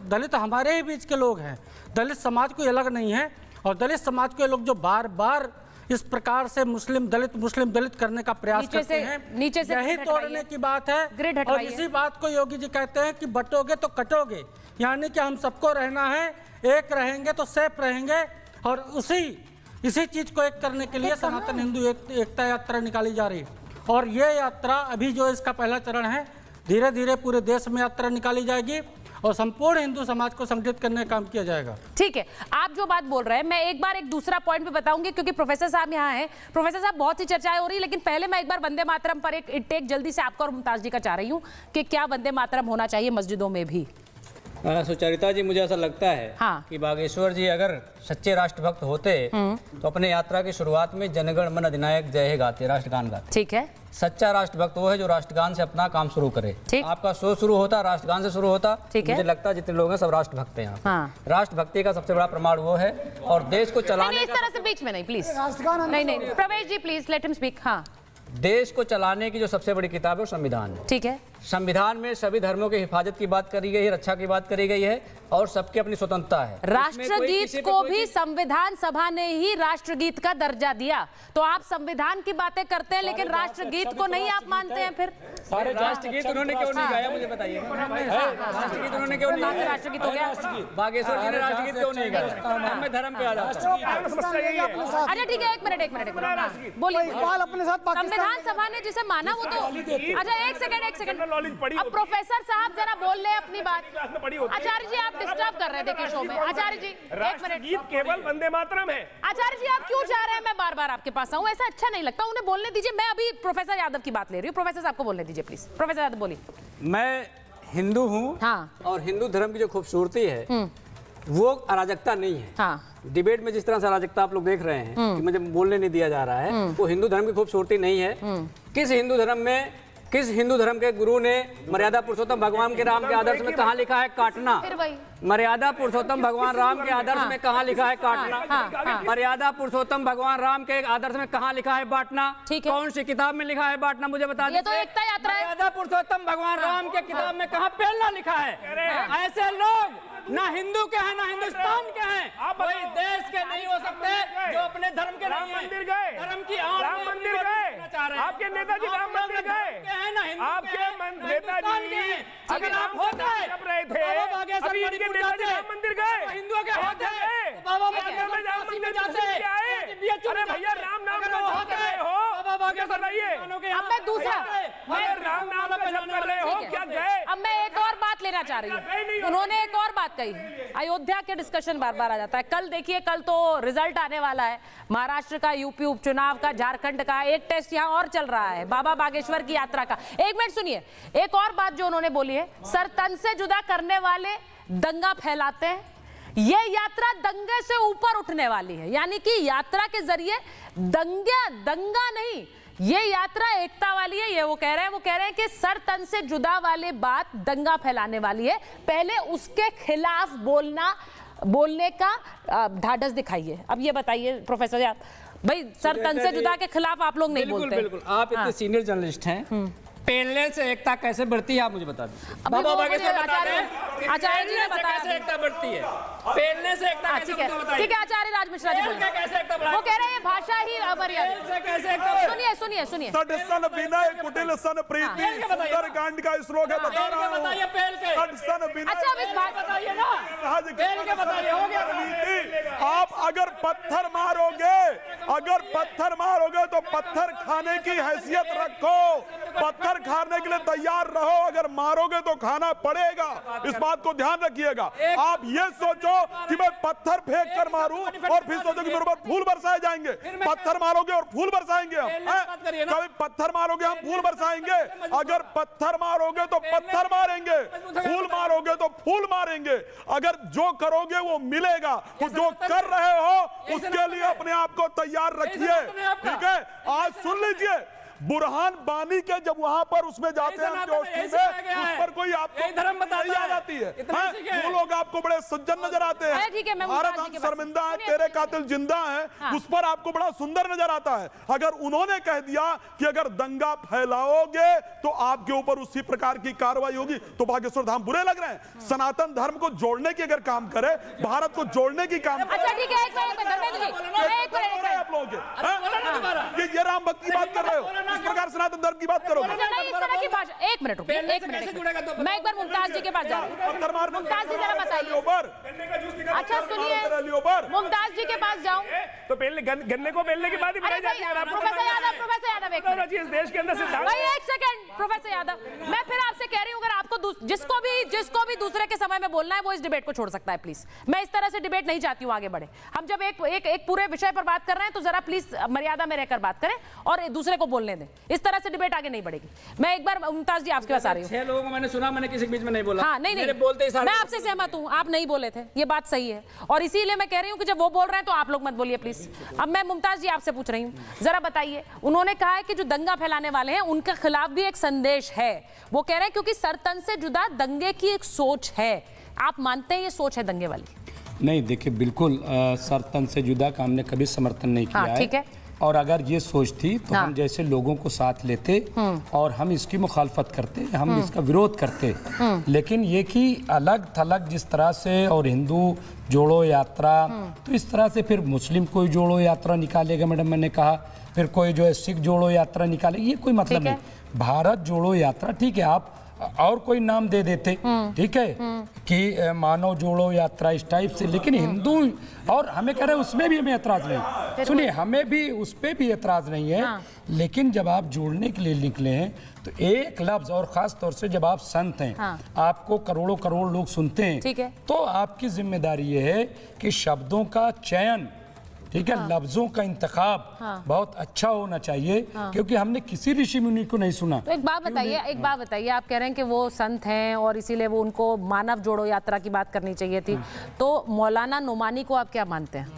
दलित हमारे ही बीच के लोग हैं। दलित समाज कोई अलग नहीं है, और दलित समाज के लोग जो बार बार इस प्रकार से मुस्लिम दलित करने का प्रयास करते हैं, नीचे से यही तोड़ने की बात है। और इसी बात को योगी जी कहते हैं कि बटोगे तो कटोगे, यानी कि हम सबको रहना है, एक रहेंगे तो सेफ रहेंगे। और इसी चीज को एक करने के लिए सनातन हिंदू एकता यात्रा निकाली जा रही है। और ये यात्रा अभी जो इसका पहला चरण है, धीरे धीरे पूरे देश में यात्रा निकाली जाएगी और संपूर्ण हिंदू समाज को संगठित करने का काम किया जाएगा। ठीक है, आप जो बात बोल रहे हैं, मैं एक बार एक दूसरा पॉइंट भी बताऊंगी, क्योंकि प्रोफेसर साहब यहाँ हैं। प्रोफेसर साहब, बहुत सी चर्चाएं हो रही है, लेकिन पहले मैं एक बार वंदे मातरम पर एक टेक जल्दी से आपका और मुमताज जी का चाह रही हूँ कि क्या वंदे मातरम होना चाहिए मस्जिदों में भी? सुचरिता जी, मुझे ऐसा लगता है कि बागेश्वर जी अगर सच्चे राष्ट्रभक्त होते तो अपने यात्रा की शुरुआत में जनगण मन अधिनायक जय हे गाते, राष्ट्रगान गाते। ठीक है, सच्चा राष्ट्रभक्त वो है जो राष्ट्रगान से अपना काम शुरू करे। आपका शो शुरू होता राष्ट्रगान से शुरू होता। मुझे लगता है जितने लोग हैं सब राष्ट्रभक्त हैं यहाँ। राष्ट्रभक्ति का सबसे बड़ा प्रमाण वो है, और देश को चलाने इस तरह से बीच में नहीं, प्लीज नहीं, प्रवेश जी प्लीज लेट हिम स्पीक। हाँ, देश को चलाने की जो सबसे बड़ी किताब है वो संविधान है। ठीक है, संविधान में सभी धर्मों की हिफाजत की बात करी गई है, रक्षा की बात करी गई है और सबकी अपनी स्वतंत्रता है। राष्ट्रगीत को भी संविधान सभा ने ही राष्ट्रगीत का दर्जा दिया। तो आप संविधान की बातें करते हैं लेकिन राष्ट्रगीत को नहीं आप मानते हैं। फिर सारे राष्ट्रगीत उन्होंने क्यों नहीं गाया, मुझे बताइए। राष्ट्रगीत उन्होंने क्यों नहीं गाया? राष्ट्रगीत हो गया। बागेश्वर जी ने राष्ट्रगीत क्यों नहीं गाया? हमें धर्म पे आधार। अच्छा ठीक है, एक मिनट बोलिए। अपने साथ संविधान सभा ने जिसे माना वो तो अच्छा एक सेकंड अब प्रोफेसर साहब जरा बोल ले अपनी बात। आचार्य जी आप डिस्टर्ब कर रहे थे कि शो में। आचार्य जी एक मिनट, केवल वंदे मातरम है। आचार्य जी आप क्यों चाह रहे हैं मैं बार बार आपके पास आऊं? ऐसा अच्छा नहीं लगता, उन्हें बोलने दीजिए। मैं अभी प्रोफेसर यादव की बात ले रही हूँ, प्रोफेसर साहब को बोलने दीजिए प्लीज। प्रोफेसर यादव बोलिए। मैं हिंदू हूँ। हाँ। और हिंदू धर्म की जो खूबसूरती है वो अराजकता नहीं है। हाँ। डिबेट में जिस तरह से अराजकता आप लोग देख रहे हैं कि मुझे बोलने नहीं दिया जा रहा है, वो हिंदू धर्म की खूबसूरती नहीं है। किस हिंदू धर्म के गुरु ने मर्यादा पुरुषोत्तम भगवान के राम के आदर्श में कहाँ लिखा है काटना? मर्यादा पुरुषोत्तम भगवान राम के आदर्श में कहाँ लिखा है काटना? मर्यादा पुरुषोत्तम भगवान राम के आदर्श में कहाँ लिखा है बांटना? कौन सी किताब में लिखा है बांटना, मुझे बता दीजिए। ये तो एकता यात्रा है। मर्यादा पुरुषोत्तम भगवान राम के किताब में कहाँ फैलना लिखा है? ऐसे लोग ना हिंदू के हैं ना हिंदुस्तान के हैं, कोई देश के नहीं हो सकते जो अपने धर्म के नहीं हैं। धर्म की राम मंदिर गए, आपके नेताजी राम मंदिर गए, आपके नेताजी अगर आप होते रहे थे, अभी इनके नेताजी राम मंदिर गए, हिंदुओं के होते राम मंदिर जाते। अरे भैया राम नाम का जप कर रहे हो, बताइए। अब मैं दूसरा राम नाम का जप कर रहे हो, क्या गए? अब मैं एक और बात लेना चाह रही हूँ। उन्होंने एक और बात कही, अयोध्या के डिस्कशन बार बार आ जाता है। कल देखिए, कल तो रिजल्ट आने वाला है महाराष्ट्र का, यूपी उपचुनाव का, झारखंड का। एक टेस्ट यहाँ और चल रहा है बाबा बागेश्वर की यात्रा का। एक मिनट सुनिए, एक और बात जो उन्होंने बोली है, सर तन से जुदा करने वाले दंगा फैलाते हैं। ये यात्रा दंगे से ऊपर उठने वाली है, यानी कि यात्रा के जरिए दंगा नहीं, ये यात्रा एकता वाली है। ये वो कह रहे हैं कि सर तन से जुदा वाले बात दंगा फैलाने वाली है। पहले उसके खिलाफ बोलने का ढाढ़स दिखाइए। अब ये बताइए प्रोफेसर आप, भाई सर तन से जुदा के खिलाफ आप लोग नहीं बोलते। बिल्कुल आप इतने सीनियर जर्नलिस्ट हैं, पेलने से एकता कैसे बढ़ती है आप मुझे बता दीजिए। बाबा बागेश्वर बता रहे हैं, आचार्य जी ने बताया कैसे एकता बढ़ती है, पेलने से एकता कैसे बढ़ती है? ठीक है, आचार्य राज मिश्रा जी कैसे एकता बढ़ती है? वो कह रहे हैं भाषा ही अमर्यादा। कैसे एकता? सुनिए सडसन विनय कुटिल सन प्रीति सुंदरकांड का श्लोक है, बता रहा हूं। बताइए पेल के। सडसन विनय। अच्छा अब इस बात बताइए ना, पेल के बताइए। हो गया। आप अगर पत्थर मारोगे तो पत्थर खाने की हैसियत रखो, पत्थर खाने के लिए तैयार रहो। अगर मारोगे तो खाना पड़ेगा, इस बात को ध्यान रखिएगा। आप ये सोचो कि मैं पत्थर फेंक कर मारूं और फिर सोचो कि मेरे ऊपर फूल बरसाए जाएंगे। पत्थर मारोगे और फूल बरसाएंगे हम, कभी पत्थर मारोगे हम फूल बरसाएंगे। अगर पत्थर मारोगे तो पत्थर मारेंगे, फूल मारोगे तो फूल मारेंगे। अगर जो करोगे वो मिलेगा, तो जो कर रहे हो उसके लिए अपने आप को तैयार रखिए, ठीक है? आज सुन लीजिए, बुरहान बानी के जब वहां पर उसमें जाते हैं जोशी में, उस पर कोई आपको धर्म बताया याद आती है, वो लोग आपको बड़े सज्जन नजर आते हैं। भारत हम शर्मिंदा है, तेरे कातिल जिंदा है, उस पर आपको बड़ा सुंदर नजर आता है। अगर उन्होंने कह दिया कि अगर दंगा फैलाओगे तो आपके ऊपर उसी प्रकार की कार्रवाई होगी, तो बागेश्वर धाम बुरे लग रहे हैं। सनातन धर्म को जोड़ने की अगर काम करे, भारत को जोड़ने की काम करे, अच्छा ठीक है, आप लोग ये राम भक्ति की बात कर रहे हो, इस प्रकार सनातन धर्म की बात करो। एक मिनट मैं एक बार मुमताज जी के पास जा रही हूँ। मुमताज जी जरा बताइए। अच्छा सुनिए, मुमताज जी के पास जाऊं तो गन्ने को बेलने की बात ही बताई जाती है। प्रोफेसर यादव एक मिनट, इस देश के अंदर से एक सेकंड। प्रोफेसर यादव, मैं फिर आपसे कह रही हूँ, अगर आपको जिसको भी दूसरे के समय में बोलना है वो इस डिबेट को छोड़ सकता है प्लीज। मैं इस तरह से डिबेट नहीं चाहती हूँ आगे बढ़े। हम जब एक पूरे विषय पर बात कर रहे हैं तो जरा प्लीज मर्यादा में रहकर बात करें और दूसरे को बोलने दें। इस तरह से डिबेट आगे नहीं बढ़ेगी। मैं एक बार मुमताज जी आपके पास आ रही हूँ। 6 लोगों को मैंने सुना, मैंने किसी के बीच में नहीं बोला। हाँ नहीं बोलते, मैं आपसे सहमत हूँ, आप नहीं बोले थे, ये बात सही है। और इसीलिए मैं कह रही हूँ कि जब वो बोल रहे हैं तो आप लोग मत बोलिए प्लीज। अब मैं मुमताज जी आपसे पूछ रही हूँ, जरा बताइए, उन्होंने कहा है कि जो दंगा फैलाने वाले हैं उनके खिलाफ भी एक संदेश है। वो कह रहे हैं क्योंकि सरतन से जुदा दंगे की एक सोच है। आप मानते हैं ये सोच है दंगे वाली? नहीं, देखिए बिल्कुल सरतन से जुदा का हमने कभी समर्थन नहीं किया है। ठीक है। और अगर ये सोच थी तो हम जैसे लोगों को साथ लेते और हम इसकी मुखालफत करते, हम इसका विरोध करते। लेकिन ये कि अलग थलग जिस तरह से और हिंदू जोड़ो यात्रा, तो इस तरह से फिर मुस्लिम कोई जोड़ो यात्रा निकालेगा, मैडम मैंने कहा, फिर कोई जो है सिख जोड़ो यात्रा निकाले, ये कोई मतलब नहीं। भारत जोड़ो यात्रा ठीक है, आप और कोई नाम दे देते, ठीक है, कि मानव जोड़ो यात्रा इस टाइप से, लेकिन हिंदू और हमें कह रहे हैं उसमें भी हमें एतराज नहीं। सुनिए, हमें भी उस पर भी एतराज नहीं है, लेकिन जब आप जोड़ने के लिए निकले हैं तो एक लफ्ज, और खास तौर से जब आप संत हैं, आपको करोड़ों करोड़ लोग सुनते हैं, तो आपकी जिम्मेदारी ये है कि शब्दों का चयन, ठीक है, लफ्जों का इंतखाब बहुत अच्छा होना चाहिए, क्योंकि हमने किसी ऋषि मुनि को नहीं सुना। तो एक बात बताइए, आप कह रहे हैं कि वो संत हैं और इसीलिए वो उनको मानव जोड़ो यात्रा की बात करनी चाहिए थी, तो मौलाना नोमानी को आप क्या मानते हैं?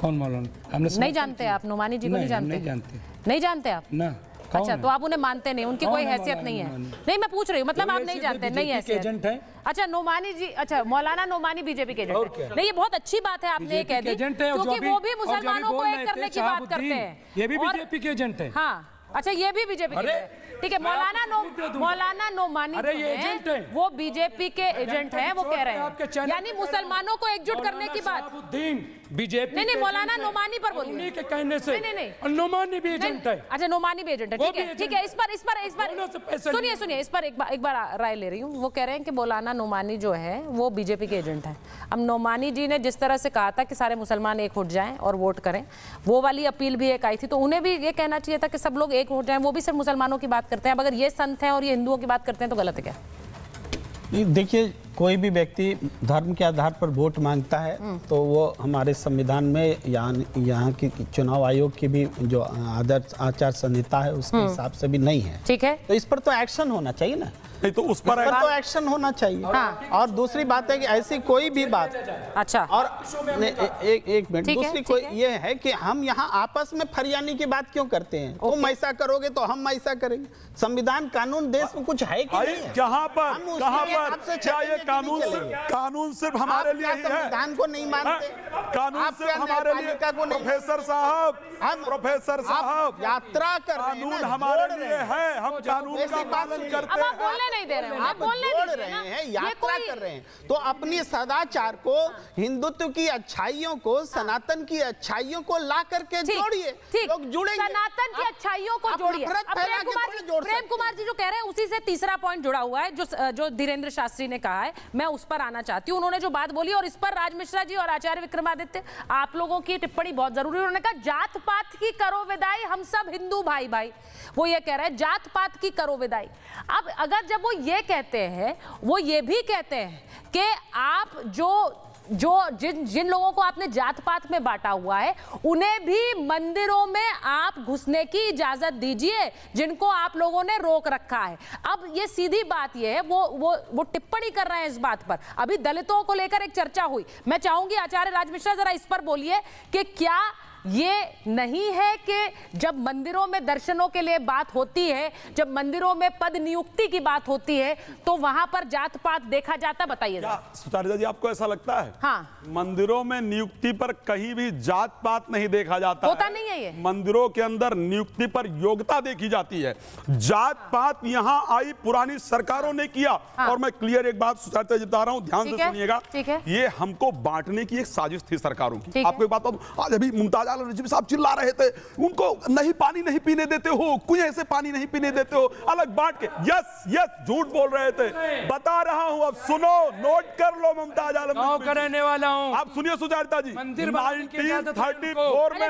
कौन मौलाना? हमने नहीं जानते आप नोमानी जी को? नहीं जानते आप? ना। अच्छा, तो आप उन्हें मानते नहीं, उनकी कोई हैसियत नहीं है? नहीं, मैं पूछ रही हूँ, मतलब आप नहीं जानते, नहीं हैसियत। अच्छा, नोमानी जी, अच्छा, मौलाना नोमानी बीजेपी के एजेंट है। नहीं, ये बहुत अच्छी बात है आपने ये कह दी, क्योंकि वो भी मुसलमानों को एक करने की बात करते हैं। ये भी बीजेपी के एजेंट है। हाँ, अच्छा, ये भी बीजेपी के, ठीक है। मौलाना नोमानी वो बीजेपी के एजेंट हैं, वो कह रहे हैं, यानी मुसलमानों को एकजुट करने की बात बीजेपी। नहीं, मौलाना नोमानी पर बोलिए, उन्हीं के कहने से। नहीं, नोमानी भी एजेंट है। अच्छा, नोमानी भी एजेंट है, ठीक है। इस पर सुनिए, इस पर एक बार राय ले रही हूँ। वो कह रहे हैं कि मौलाना नोमानी जो है वो बीजेपी के एजेंट है। अब नोमानी जी ने जिस तरह से कहा था कि सारे मुसलमान एक उठ जाएं और वोट करें, वो वाली अपील भी एक आई थी, तो उन्हें भी ये कहना चाहिए था कि सब लोग एक हो जाएं। वो भी सिर्फ मुसलमानों की बात करते हैं, अगर ये संत हैं और ये हिंदुओं की बात करते हैं तो गलत है क्या? देखिए, कोई भी व्यक्ति धर्म के आधार पर वोट मांगता है तो वो हमारे संविधान में यहाँ की चुनाव आयोग की भी जो आदर्श आचार संहिता है उसके हिसाब से भी नहीं है, ठीक है। तो इस पर तो एक्शन होना चाहिए ना, नहीं तो उस पर तो एक्शन होना चाहिए। और दूसरी बात है कि ऐसी कोई भी बात, अच्छा, और एक मिनट, दूसरी कोई ये है कि हम यहाँ आपस में फरियानी की बात क्यों करते हैं? तुम ऐसा करोगे तो हम ऐसा करेंगे। संविधान कानून देश में कुछ है कि नहीं? कहाँ पर क्या ये कानून सिर्फ हमारे लिए ही है? संविधान को नहीं मानते, कानून सिर्फ हमारे लिए। प्रोफेसर साहब, यात्रा कर रहे हैं, कानून हमारे लिए है, हम कानून का पालन करते हैं। बोलने नहीं दे रहे हैं, आप बोल रहे हैं, यात्रा कर रहे हैं, तो अपनी सदाचार को, हिंदुत्व की अच्छाइयों को, सनातन की अच्छाइयों को ला करके जोड़िए, लोग जुड़ेंगे। सनातन की अच्छाइयों को जोड़िए। प्रेम कुमार जी जो कह रहे हैं उसी से तीसरा पॉइंट जुड़ा हुआ है, जो धीरेन्द्र शास्त्री ने कहा है, मैं उस पर आना चाहती हूँ। उन्होंने जो बात बोली और इस पर राज मिश्रा जी और आचार्य विक्रमादित्य, आप लोगों की टिप्पणी बहुत जरूरी है। उन्होंने कहा जात पात की करो विदाई, हम सब हिंदू भाई भाई। वो ये कह रहे हैं जात पात की करो विदाई। अब अगर जब वो ये कहते हैं, वो ये भी कहते हैं कि आप जिन लोगों को आपने जात पात में बांटा हुआ है, उन्हें भी मंदिरों में आप घुसने की इजाजत दीजिए, जिनको आप लोगों ने रोक रखा है। अब ये सीधी बात ये है, वो टिप्पणी कर रहे हैं इस बात पर। अभी दलितों को लेकर एक चर्चा हुई, मैं चाहूंगी आचार्य राज मिश्रा जरा इस पर बोलिए कि क्या ये नहीं है कि जब मंदिरों में दर्शनों के लिए बात होती है, जब मंदिरों में पद नियुक्ति की बात होती है, तो वहां पर जात पात देखा जाता? बताइए सुचारिता जी, आपको ऐसा लगता है? हाँ, मंदिरों में नियुक्ति पर कहीं भी जात पात नहीं देखा जाता, होता नहीं है ये। मंदिरों के अंदर नियुक्ति पर योग्यता देखी जाती है। जात पात यहाँ आई पुरानी सरकारों ने किया। और मैं क्लियर एक बात सुचारिता जी बता रहा हूँ, ध्यान से सुनिएगा, ये हमको बांटने की एक साजिश थी सरकारों की। आपको एक बात बताऊं, आज अभी मुमताज नजीब साहब चिल्ला रहे थे, उनको नहीं पानी नहीं पीने देते हो, कुएं से पानी नहीं पीने देते हो, अलग बांट के। यस, झूठ बोल रहे थे, बता रहा हूं, अब सुनो, नोट कर लो। मुमताज आलम करने वाला हूं, आप सुनिए सुचारिता जी। 1934 में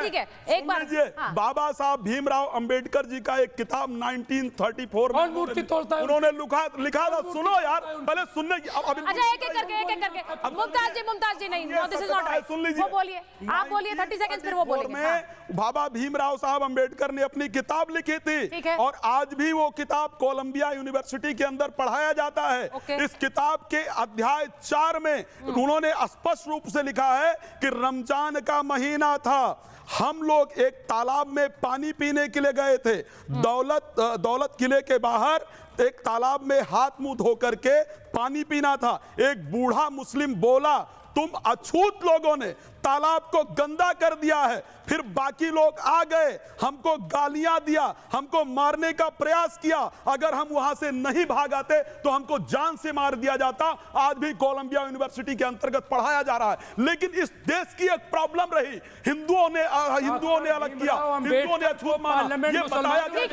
एक बार बाबा साहब भीमराव अंबेडकर जी का एक किताब 1934 में उन्होंने लिखा था। सुनो यार, पहले सुनने की। अच्छा, एक करके मुमताज जी नहीं, दिस इज नॉट राइट। सुन लीजिए, बोलिए, आप बोलिए, 30 सेकंड फिर वो बोलेंगे। में बाबा भीमराव साहब अंबेडकर ने अपनी किताब लिखी थी, और आज भी वो किताब कोलंबिया यूनिवर्सिटी के अंदर पढ़ाया जाता है। इस किताब के अध्याय 4 में उन्होंने स्पष्ट रूप से लिखा है कि रमजान का महीना था, हम लोग एक तालाब में पानी पीने के लिए गए थे, दौलत किले के बाहर एक तालाब में हाथ मुंह धो करके पानी पीना था। एक बूढ़ा मुस्लिम बोला, तुम अछूत लोगों ने तालाब को गंदा कर दिया है। फिर बाकी लोग आ गए, हमको गालियां दिया, हमको मारने का प्रयास किया। अगर हम वहां से नहीं भाग आते तो हमको जान से मार दिया जाता। आज भी कोलंबिया यूनिवर्सिटी के अंतर्गत पढ़ाया जा रहा है। लेकिन इस देश की एक प्रॉब्लम रही, हिंदुओं ने अलग किया, हिंदुओं ने अछूत माना। ये बताया ठीक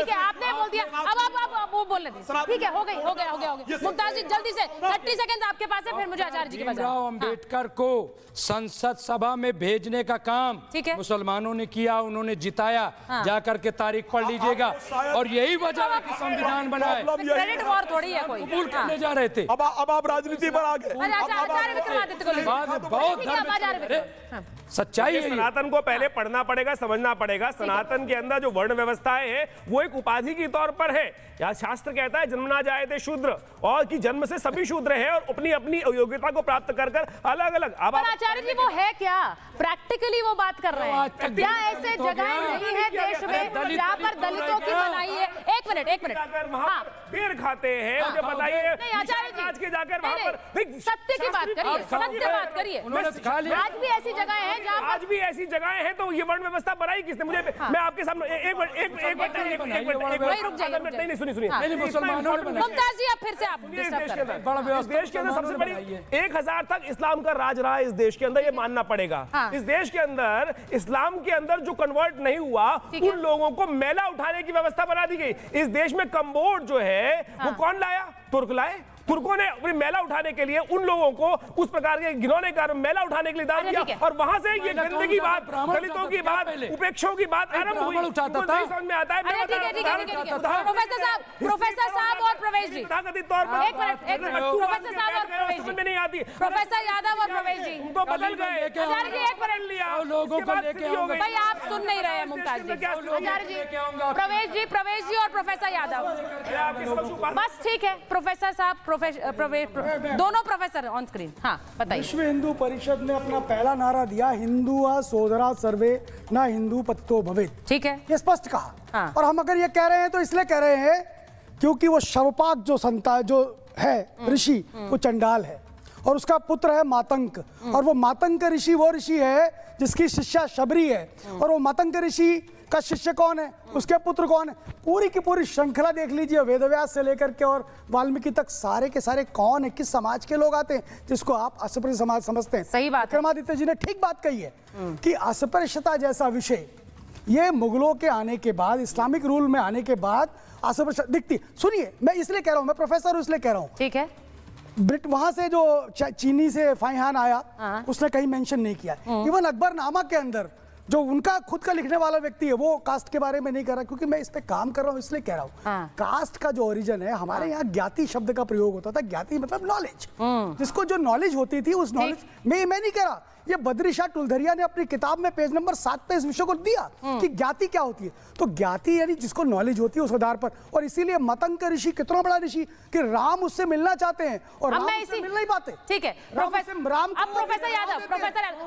है, आपने बोल दिया। अब वो बोलने दीजिए। ठीक है, हो गई। मुमताज जी जल्दी से 30 सेकंड आपके पास है, फिर मुझे आचार्य जी के पास। भीमराव अंबेडकर को संसद सभा में भेजने का काम मुसलमानों ने किया, उन्होंने जिताया। जाकर के तारीख पढ़ लीजिएगा। और यही वजह है कि संविधान बना है। क्रेडिट वॉर थोड़ी है कोई। कबूल करने जा रहे थे। अब आप राजनीति पर आ गए। बहुत सच्चाई है। सनातन को पहले पढ़ना पड़ेगा, समझना पड़ेगा। सनातन के अंदर जो वर्ण व्यवस्थाएं है वो एक उपाधि के तौर पर है। यहाँ शास्त्र कहता है जन्मना जाए थे शूद्र, और कि जन्म से सभी शूद्र हैं और अपनी अपनी योग्यता को प्राप्त कर अलग अलग। अब आचार्य जी वो है क्या? प्रैक्टिकली वो बात कर रहे हैं। क्या ऐसे जगह नहीं है देश में जहाँ पर दलितों की बनाई है? एक मिनट अगर वहाँ पेड़ खाते हैं, मुझे बताइए आज के जाकर वहाँ पर सत्य की बात करिए। आज भी ऐसी जगह है, आज भी ऐसी जगहें हैं। तो ये वर्ण व्यवस्था बनाई किसने? मुझे मैं आपके सामने एक मिनट सुनिए। मुमताज जी आप फिर से इस देश के अंदर सबसे बड़ी 1000 तक इस्लाम का राज रहा है इस देश के अंदर, ये मानना पड़ेगा। इस देश के अंदर इस्लाम के अंदर जो कन्वर्ट नहीं हुआ उन लोगों को मैला उठाने की व्यवस्था बना दी गई। इस देश में कम्बोड जो है वो कौन लाया? तुर्क लाए। तुर्कों ने अपनी मैला उठाने के लिए उन लोगों को उस प्रकार के घिनौने कारण मैला उठाने के लिए डाल दिया। और वहां से ये गंदगी की बात, दलितों की बात, उपेक्षों की बात आरंभ हुई। समझ में आता है। प्रोफेसर साहब और प्रवेश जी, तथाकथित तौर पर प्रोफेसर साहब और प्रवेश जी, समझ में नहीं आती। प्रोफेसर यादव और प्रवेश जी उनको बदल गए। लोगों को लेके भाई आप सुन नहीं रहे हैं मुमताज जी। प्रवेश जी और प्रोफेसर यादव, बस ठीक है। प्रोफेसर साहब, दोनों प्रोफेसर ऑन स्क्रीन। हाँ बताइए। विश्व हिंदू परिषद ने अपना पहला नारा दिया, हिंदू सोदरा सर्वे ना हिंदू पतितो भवेत्। ठीक है, ये स्पष्ट कहा। और हम अगर ये कह रहे हैं तो इसलिए कह रहे हैं क्योंकि वो शवपाक जो संता जो है ऋषि, वो चंडाल है और उसका पुत्र है मातंक। और वो मातंक ऋषि वो ऋषि है जिसकी शिष्या शबरी है। और वो मातंक ऋषि का शिष्य कौन है, उसके पुत्र कौन है? पूरी की पूरी श्रृंखला देख लीजिए, वेदव्यास से लेकर के और वाल्मीकि तक सारे के सारे कौन है, किस समाज के लोग आते हैं जिसको आप अस्पृश्य समाज समझते हैं। सही बात। विक्रमादित्य जी ने ठीक बात कही है कि अस्पृश्यता जैसा विषय ये मुगलों के आने के बाद, इस्लामिक रूल में आने के बाद अस्पृश्यता दिखती। सुनिए, मैं इसलिए कह रहा हूं, मैं प्रोफेसर इसलिए कह रहा हूं। ठीक है, वहां से जो चीनी से फाइहान आया उसने कहीं मेंशन नहीं किया। इवन अकबरनामा के अंदर जो उनका खुद का लिखने वाला व्यक्ति है वो कास्ट के बारे में नहीं कर रहा, क्योंकि मैं इस पे काम कर रहा हूं इसलिए कह रहा हूं। कास्ट का जो ओरिजिन है, हमारे यहाँ ज्ञाति शब्द का प्रयोग होता था। ज्ञाति मतलब नॉलेज, जिसको जो नॉलेज होती थी उस नॉलेज में, मैं नहीं कह रहा, ये बद्री शाह टुलधरिया ने अपनी किताब में पेज नंबर 7 पे इस विषय को दिया कि ज्ञाति क्या होती है। तो ज्ञाति यानी जिसको नॉलेज होती है उस आधार पर। और इसीलिए मतंग ऋषि कितना बड़ा ऋषि कि राम उससे मिलना चाहते हैं और राम उससे मिल नहीं पाते। ठीक है प्रोफेसर यादव,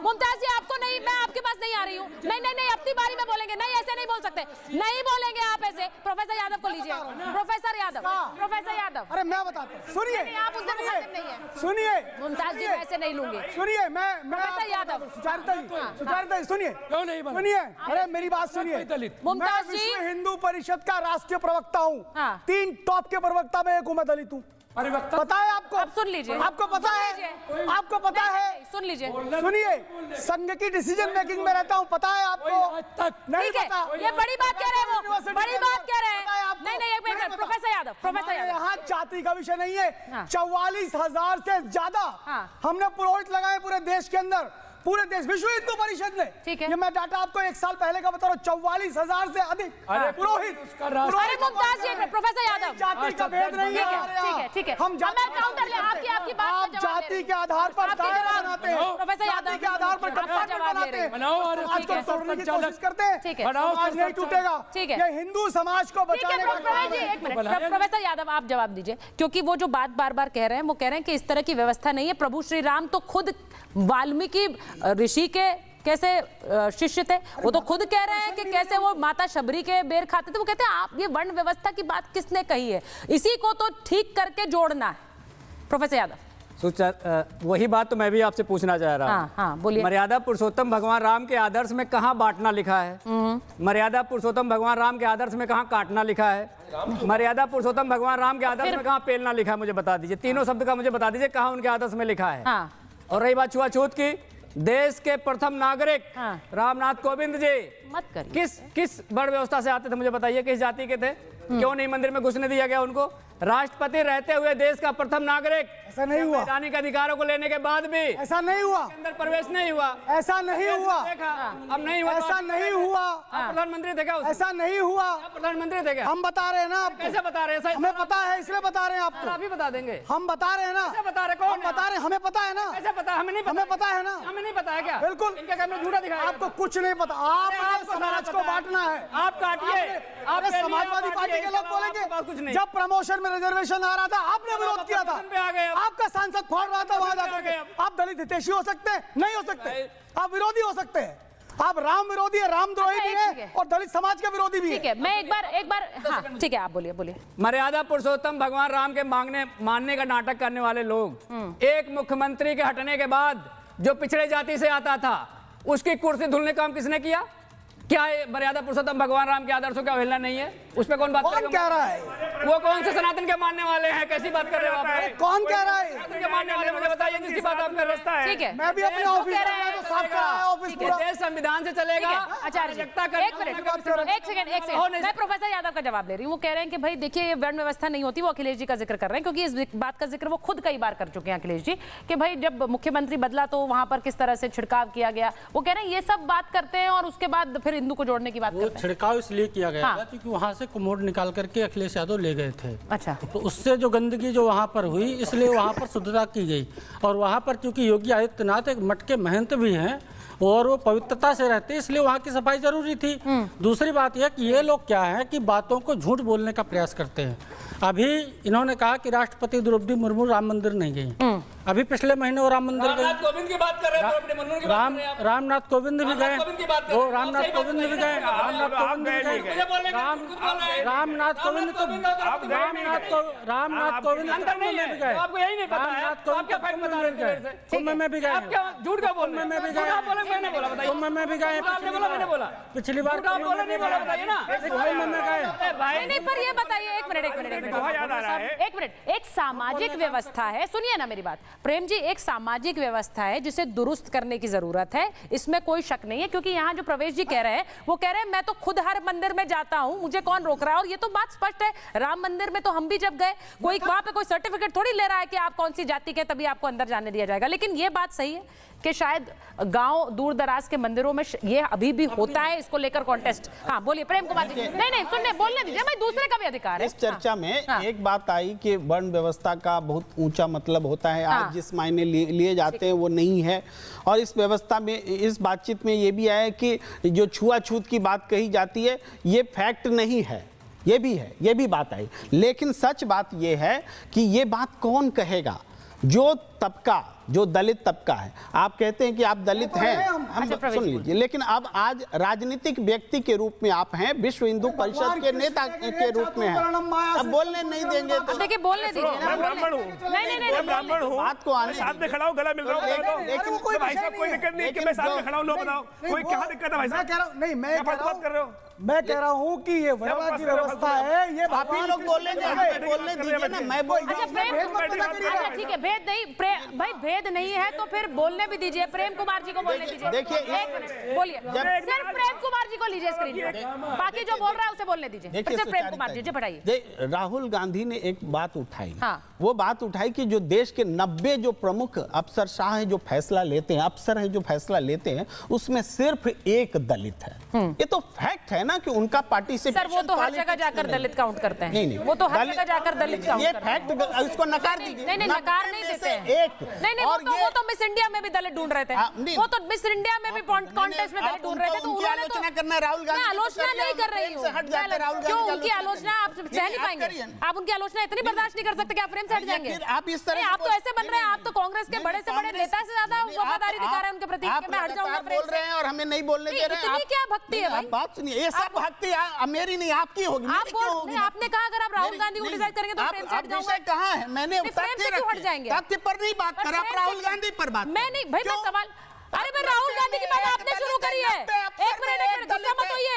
मुमताज जी आपको नहीं, मैं आपके पास नहीं आ रही हूँ। नहीं अपनी बारी में बोलेंगे। नहीं ऐसे नहीं बोल सकते, नहीं बोलेंगे आप ऐसे। प्रोफेसर यादव को लीजिए। प्रोफेसर यादव, अरे मैं बताता हूँ, सुनिए आप उससे मुखातिब नहीं है। सुनिए मुमताज जी ऐसे नहीं लूंगी। सुनिए मैं यादव सुचारिता सुनिए, अरे मेरी बात सुनिए। मैं विश्व हिंदू परिषद का राष्ट्रीय प्रवक्ता हूँ। 3 टॉप के प्रवक्ता में एक हूँ, मैं दलित हूँ। पता है आपको? अब सुन लीजिए। आपको पता है? आपको पता है? सुन लीजिए, सुनिए। संघ की डिसीजन मेकिंग में रहता हूँ, पता है आपको? नहीं पता। ये बड़ी बात कह रहे हैं वो, बड़ी बात कह रहे हैं। नहीं प्रोफेसर यादव, यहाँ जाति का विषय नहीं है। 44,000 से ज्यादा हमने पुरोहित लगाए पूरे देश के अंदर, पूरे देश, विश्व हिंदू परिषद ने। ठीक है, ये मैं डाटा आपको 1 साल पहले का बता रहा हूँ। 44,000 से अधिक पुरोहित। अरे मुमताज जी, प्रोफेसर यादव, जाति का भेद नहीं है। ठीक है, हम काउंटर ले आपकी बात आप जाति के आधार पर दायरा बनाते हैं, प्रोफेसर यादव के आधार पर बनाते हैं, समाज को तोड़ने की कोशिश करते हैं। ठीक है, समाज नहीं टूटेगा। ठीक है, ये हिंदू समाज को बचाने का काम है। एक मिनट, प्रोफेसर यादव आप जवाब दीजिए, क्योंकि वो जो बात बार-बार कह रहे हैं, वो कह रहे हैं कि इस तरह की व्यवस्था नहीं है। प्रभु श्री राम तो खुद वाल्मीकि ऋषि के कैसे शिष्य थे, वो तो खुद कह रहे हैं कि कैसे वो माता शबरी के बेर खाते थे। वो कहते हैं आप ये वर्ण व्यवस्था की बात किसने कही है, इसी को तो ठीक करके जोड़ना है। प्रोफेसर यादव, वही बात तो मैं भी आपसे पूछना चाह रहा हूँ। हाँ, बोलिए। मर्यादा पुरुषोत्तम भगवान राम के आदर्श में कहाँ बांटना लिखा है? मर्यादा पुरुषोत्तम भगवान राम के आदर्श में कहाँ काटना लिखा है? मर्यादा पुरुषोत्तम भगवान राम के आदर्श में कहाँ पेलना लिखा है? मुझे बता दीजिए, तीनों शब्द का मुझे बता दीजिए कहाँ उनके आदर्श में लिखा है। और रही बात छुआछूत की, देश के प्रथम नागरिक रामनाथ कोविंद जी मत करिए। किस वर्ण व्यवस्था से आते थे मुझे बताइए, किस जाति के थे? क्यों नहीं मंदिर में घुसने दिया गया उनको? राष्ट्रपति रहते हुए देश का प्रथम नागरिक, ऐसा नहीं हुआ। संवैधानिक अधिकारों को लेने के बाद भी ऐसा नहीं हुआ, अंदर प्रवेश नहीं हुआ। ऐसा नहीं हुआ, देखा अब नहीं हुआ। ऐसा नहीं हुआ। प्रधानमंत्री थे क्या? ऐसा नहीं हुआ। प्रधानमंत्री थे क्या? हम बता रहे हैं ना आपको। कैसे बता रहे हैं? हमें पता है इसलिए बता रहे हैं आपको। आप ही बता देंगे। हम बता रहे हैं ना। कैसे बता रहे? कौन बता रहे? हमें पता है ना। कैसे पता? हमें नहीं पता। हमें पता है ना। हमें नहीं पता है क्या? बिल्कुल। इनके कैमरे झूठा दिखाया। आपको कुछ नहीं पता। आपको समाज को बांटना है। आप काटिए। आप समाजवादी पार्टी के लोग बोलेंगे जब प्रमोशन में रिजर्वेशन आ रहा था आपने विरोध किया था, आपका सांसद फाड़ रहा था वहां जाकर के। आप दलित हितैषी हो सकते हैं? नहीं हो सकते। आप विरोधी हो सकते हैं। आप राम विरोधी है, रामद्रोही भी है और दलित समाज के विरोधी भी है। ठीक है, मैं एक बार हाँ, ठीक है, आप बोलिए। मर्यादा पुरुषोत्तम भगवान राम के मानने का नाटक करने वाले लोग, एक मुख्यमंत्री के हटने के बाद जो पिछड़े जाति से आता था उसकी कुर्सी धुलने का काम किसने किया? क्या मर्यादा पुरुषोत्तम भगवान राम के आदर्शों की अवहेलना नहीं है? उस पर कौन बात कह रहा है? वो कौन से सनातन के मानने वाले हैं? कैसी बात कर रहे हो आप? कौन कह रहा है? सनातन के मानने वाले मुझे बताइए जिसकी बात आप कर रहे हैं। ठीक है, मैं भी अपने ऑफिस में तो साफ करा है ऑफिस पूरा। देश संविधान से चलेगा। आचार्य जी, एक सेकंड, मैं प्रोफेसर यादव का जवाब ले रही हूँ। वो कह रहे हैं कि भाई देखिए ये वर्ण व्यवस्था नहीं होती, वो अखिलेश जी का जिक्र कर रहे हैं क्योंकि इस बात का जिक्र वो खुद कई बार कर चुके हैं अखिलेश जी कि भाई जब मुख्यमंत्री बदला तो वहां पर किस तरह से छिड़काव किया गया। वो कह रहे हैं ये सब बात करते हैं और उसके बाद फिर हिंदू को जोड़ने की बात वो छिड़काव इसलिए किया गया हाँ। क्योंकि वहाँ से कुमोड निकाल करके अखिलेश यादव ले गए थे। अच्छा, तो उससे जो गंदगी जो वहाँ पर हुई इसलिए वहाँ पर शुद्धता की गई। और वहाँ पर चूंकि योगी आदित्यनाथ एक मटके महंत भी हैं और वो पवित्रता से रहते हैं इसलिए वहाँ की सफाई जरूरी थी। दूसरी बात यह कि ये लोग क्या है कि बातों को झूठ बोलने का प्रयास करते हैं। अभी इन्होंने कहा कि राष्ट्रपति द्रौपदी मुर्मू राम मंदिर नहीं गई। अभी पिछले महीने वो राम मंदिर गए। रामनाथ कोविंद की बात कर रहे हैं। रामनाथ कोविंद भी गए। वो रामनाथ कोविंद भी गए। रामनाथ कोविंद भी गए। रामनाथ कोविंद तो रामनाथ कोविंद भी गए। आपको यही नहीं पता है? आप क्या फैक्ट बता रहे हैं? कुंभ में भी गए। आप क्या झूठ का बोल रहे हैं? में भी गए। मैंने बोला बताइए। कुंभ में भी गए। आपने बोला मैंने बोला? पिछली बार आप बोला नहीं बोला बताइए ना। कुंभ में गए। नहीं, पर ये बताइए, एक मिनट, एक सामाजिक व्यवस्था है, सुनिए ना मेरी बात प्रेम जी, एक सामाजिक व्यवस्था है जिसे दुरुस्त करने की जरूरत है, इसमें कोई शक नहीं है। क्योंकि यहाँ जो प्रवेश जी कह रहे हैं वो कह रहे हैं मैं तो खुद हर मंदिर में जाता हूँ, मुझे कौन रोक रहा है। और ये तो बात स्पष्ट है, राम मंदिर में तो हम भी जब गए कोई वहां पे कोई सर्टिफिकेट थोड़ी ले रहा है कि आप कौन सी जाति के तभी आपको अंदर जाने दिया जाएगा। लेकिन ये बात सही है कि शायद गांव दूर दराज के मंदिरों में ये अभी भी होता है, इसको लेकर कॉन्टेस्ट। हाँ बोलिए प्रेम कुमार जी। नहीं सुनने बोलने दीजिए भाई, दूसरे का भी अधिकार है। इस चर्चा में एक बात आई कि वर्ण व्यवस्था का बहुत ऊंचा मतलब होता है। आज जिस मायने लिए जाते हैं वो नहीं है। और इस व्यवस्था में, इस बातचीत में ये भी आया कि जो छुआछूत की बात कही जाती है ये फैक्ट नहीं है, ये भी है, ये भी बात आई। लेकिन सच बात ये है कि ये बात कौन कहेगा? जो तबका, जो दलित तबका है, आप कहते हैं कि आप दलित हैं, हम सुन लीजिए, लेकिन अब आज राजनीतिक व्यक्ति के रूप में आप हैं, विश्व हिंदू परिषद के नेता के रूप में हैं। अब बोलने नहीं देंगे तो देखिए बोलने दीजिए ना। ब्राह्मण हूँ, नहीं ब्राह्मण हूँ, बात को आने साथ में खड़ा हूँ, गला मिल रहा हूँ। लेकिन कोई भाई साहब कोई दिक्कत नहीं कि मैं साथ में खड़ा हूँ, लो बताओ कोई क्या दिक्कत है भाई साहब? मैं कह रहा हूँ, नहीं मैं बात कर रहे हो? मैं कह रहा हूँ कि ये वर्णा की व्यवस्था है, ये आप ही लोग बोलने दीजिए ना, मैं बोल। अच्छा ठीक है, भेद नहीं भाई, भेद नहीं है तो फिर बोलने भी दीजिए। प्रेम कुमार जी को बोलने दीजिए। देखिए, एक मिनट बोलिए, सिर्फ प्रेम कुमार जी को लीजिए स्क्रीन पर, बाकी जो बोल रहा है उसे बोलने दीजिए। सिर्फ प्रेम कुमार जी बढ़ाइए। राहुल गांधी ने एक बात उठाई, वो बात उठाई कि जो देश के 90 जो प्रमुख अफसरशाह हैं जो फैसला लेते हैं, अफसर हैं जो फैसला लेते हैं, उसमें सिर्फ एक दलित है। ये तो फैक्ट है ना कि उनका पार्टिसिपेशन। सर वो तो हर जगह जाकर दलित काउंट करते हैं। नहीं, वो तो हर जगह जाकर दलित काउंट ये फैक्ट, इसको नकार दीजिए। नहीं नकार नहीं देते हैं। एक नहीं वो तो मिस इंडिया में भी दलित ढूंढ रहे थे, वो तो मिस इंडिया में भी कॉन्टेस्ट में दलित ढूंढ रहे थे, तो उन्होंने आलोचना करना राहुल गांधी, मैं आलोचना नहीं कर रही हूँ, क्यों उनकी आलोचना आप सह नहीं पाएंगे? आप उनकी आलोचना इतनी बर्दाश्त नहीं कर सकते कि आप फ्रेम से हट जाएंगे? आप इस तरह आप तो ऐसे बन रहे हैं, आप तो कांग्रेस के बड़े से बड़े नेता से ज्यादा वफादारी दिखा रहे हैं उनके प्रति, मैं हट जाऊंगा फ्रेम बोल रहे हैं और हमें नहीं बोलने दे रहे हैं। इतनी क्या भक्ति है भाई? बात सुनिए, ये सब भक्ति मेरी नहीं आपकी होगी। आपने कहा अगर आप राहुल गांधी को डिसाइड करेंगे तो फ्रेम से हट जाऊंगा। कहाँ है? मैंने फ्रेम से क्यों हट जाएंगे? तथ्य पर नहीं बात कर, आप राहुल गांधी पर बात। मैं नहीं भाई, मैं सवाल, अरे मैं राहुल गांधी की बात आपने शुरू करी है। एक मिनट गुस्सा मत होइए,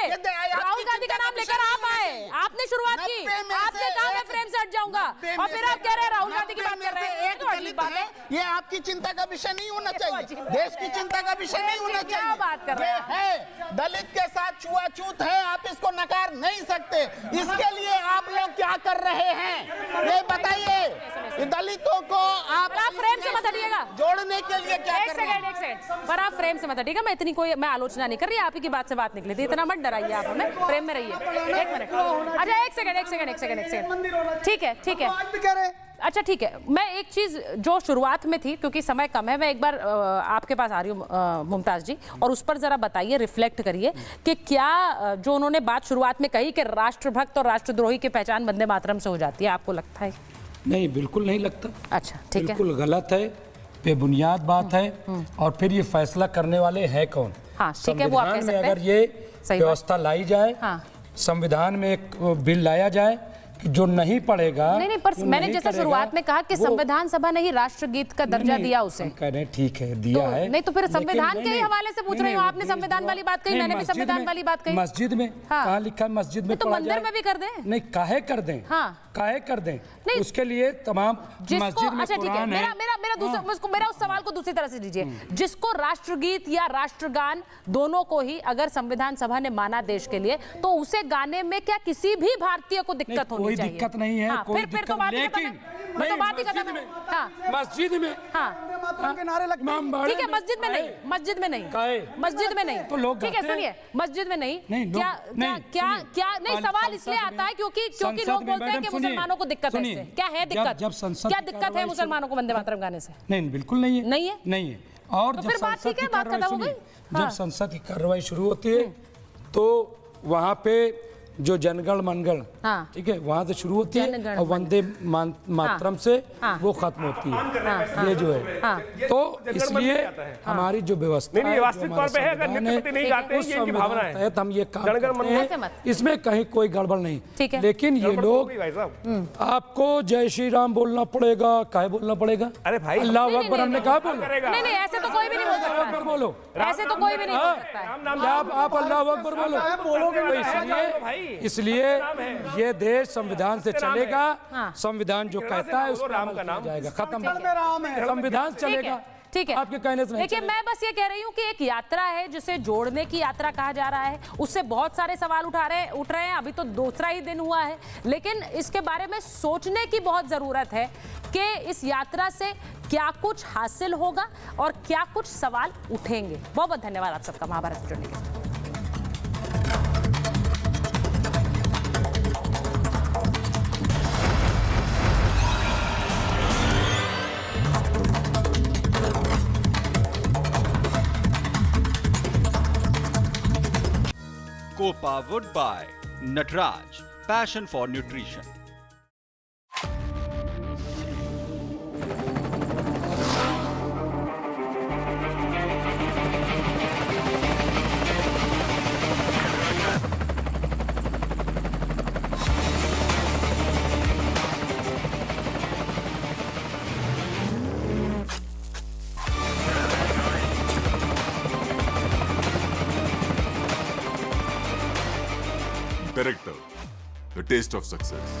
राहुल गांधी का नाम लेकर आप आए, आपने शुरुआत की, आपने कहा मैं फ्रेम से हट जाऊंगा और फिर आप कह रहे हैं राहुल गांधी की बात कर रहे हैं। तो अजीब बात है, ये आपकी चिंता का विषय नहीं होना चाहिए, देश की चिंता का विषय नहीं होना चाहिए। क्या बात कर रहे हैं? दलित के साथ छुआछूत है, आप इसको नकार नहीं सकते। इसके लिए आप लोग क्या कर रहे हैं ये बताइए। दलितों को आप फ्रेम से मत हटिएगा, जोड़ने के लिए क्या कर रहे हैं? एक सेकंड पर आप फ्रेम से मत हटिएगा। मैं इतनी कोई मैं आलोचना नहीं कर रही, आप ही की बात से बात निकली थी, इतना मत डराइए आप हमें, फ्रेम में रहिए। एक मिनट, अच्छा एक सेकंड, ठीक है, अच्छा ठीक है। मैं एक चीज जो शुरुआत में थी, क्योंकि समय कम है, मैं एक बार आपके पास आ रही हूँ मुमताज जी, और उस पर जरा बताइए, रिफ्लेक्ट करिए कि क्या जो उन्होंने बात शुरुआत में कही कि राष्ट्रभक्त और राष्ट्रद्रोही की पहचान वंदे मातरम से हो जाती है, आपको लगता है? नहीं, बिल्कुल नहीं लगता। अच्छा ठीक है, बिल्कुल गलत है, बेबुनियाद बात है। और फिर ये फैसला करने वाले हैं कौन? हाँ ठीक है, वो आप कह सकते हैं। अगर ये व्यवस्था लाई जाए, संविधान में एक बिल लाया जाए कि जो नहीं पढ़ेगा, नहीं पर मैंने जैसे शुरुआत में कहा कि संविधान सभा ने ही राष्ट्रगीत का दर्जा दिया उसे, कह रहे हैं ठीक है, दिया है। नहीं तो फिर संविधान के ही हवाले से पूछ रही हूँ, आपने संविधान वाली बात कही, मैंने भी संविधान वाली बात कही। मस्जिद में कहाँ लिखा है? मस्जिद में तो मंदिर में भी कर दें? नहीं, काहे कर दें? काहे कर दें? उसके लिए तमाम मस्जिद में अच्छा ठीक है, मेरा उस सवाल को दूसरी तरह से लीजिए। जिसको राष्ट्रगीत या राष्ट्रगान दोनों को ही अगर संविधान सभा ने माना देश के लिए, तो उसे गाने में क्या किसी भी भारतीय को दिक्कत होनी चाहिए? कोई दिक्कत नहीं है, कोई फिर तो बात ही खत्म है। मस्जिद में ठीक है, मस्जिद में नहीं तो लोग ठीक है, सुनिए, मस्जिद में नहीं, क्या नहीं, सवाल इसलिए आता है क्योंकि लोग बोलते हैं कि मुसलमानों को दिक्कत है इससे। क्या है दिक्कत? क्या दिक्कत है मुसलमानों को वंदे मातरम गाने से? नहीं, बिल्कुल नहीं है, नहीं है। और जब संसद की कार्रवाई जब संसद की कार्रवाई शुरू होती है तो वहाँ पे जो जनगण मनगण, ठीक है, वहाँ से शुरू होती है और वंदे मातरम से वो खत्म होती है। ये जो है, तो इसलिए हमारी जो व्यवस्था है, वास्तविक तौर पे है, अगर नृत्य नहीं गाते हैं, ये इनकी भावना है, तहत हम ये काम करते हैं, इसमें कहीं कोई गड़बड़ नहीं। लेकिन ये लोग, आपको जय श्री राम बोलना पड़ेगा, काहे बोलना पड़ेगा? अरे भाई, अल्लाह अकबर हमने कहा बोल, नहीं ऐसे तो कोई भी नहीं बोल सकता, बोलो, ऐसे तो कोई भी नहीं बोल सकता। आप अल्लाह अकबर बोलोगे, इसलिए ये देश संविधान से चलेगा। संविधान जो कहता है उसको अमल किया जाएगा, खत्म, संविधान चलेगा। ठीक है, आपके कहने से देखिए, मैं बस ये कह रही हूँ कि एक यात्रा है जिसे जोड़ने की यात्रा कहा जा रहा है, उससे बहुत सारे सवाल उठ रहे हैं। अभी तो दूसरा ही दिन हुआ है, लेकिन इसके बारे में सोचने की बहुत जरूरत है कि इस यात्रा से क्या कुछ हासिल होगा और क्या कुछ सवाल उठेंगे। बहुत बहुत धन्यवाद आप सबका महाभारत जुड़ने के लिए। Co-powered by Natraj, passion for nutrition. Director, The Taste of Success.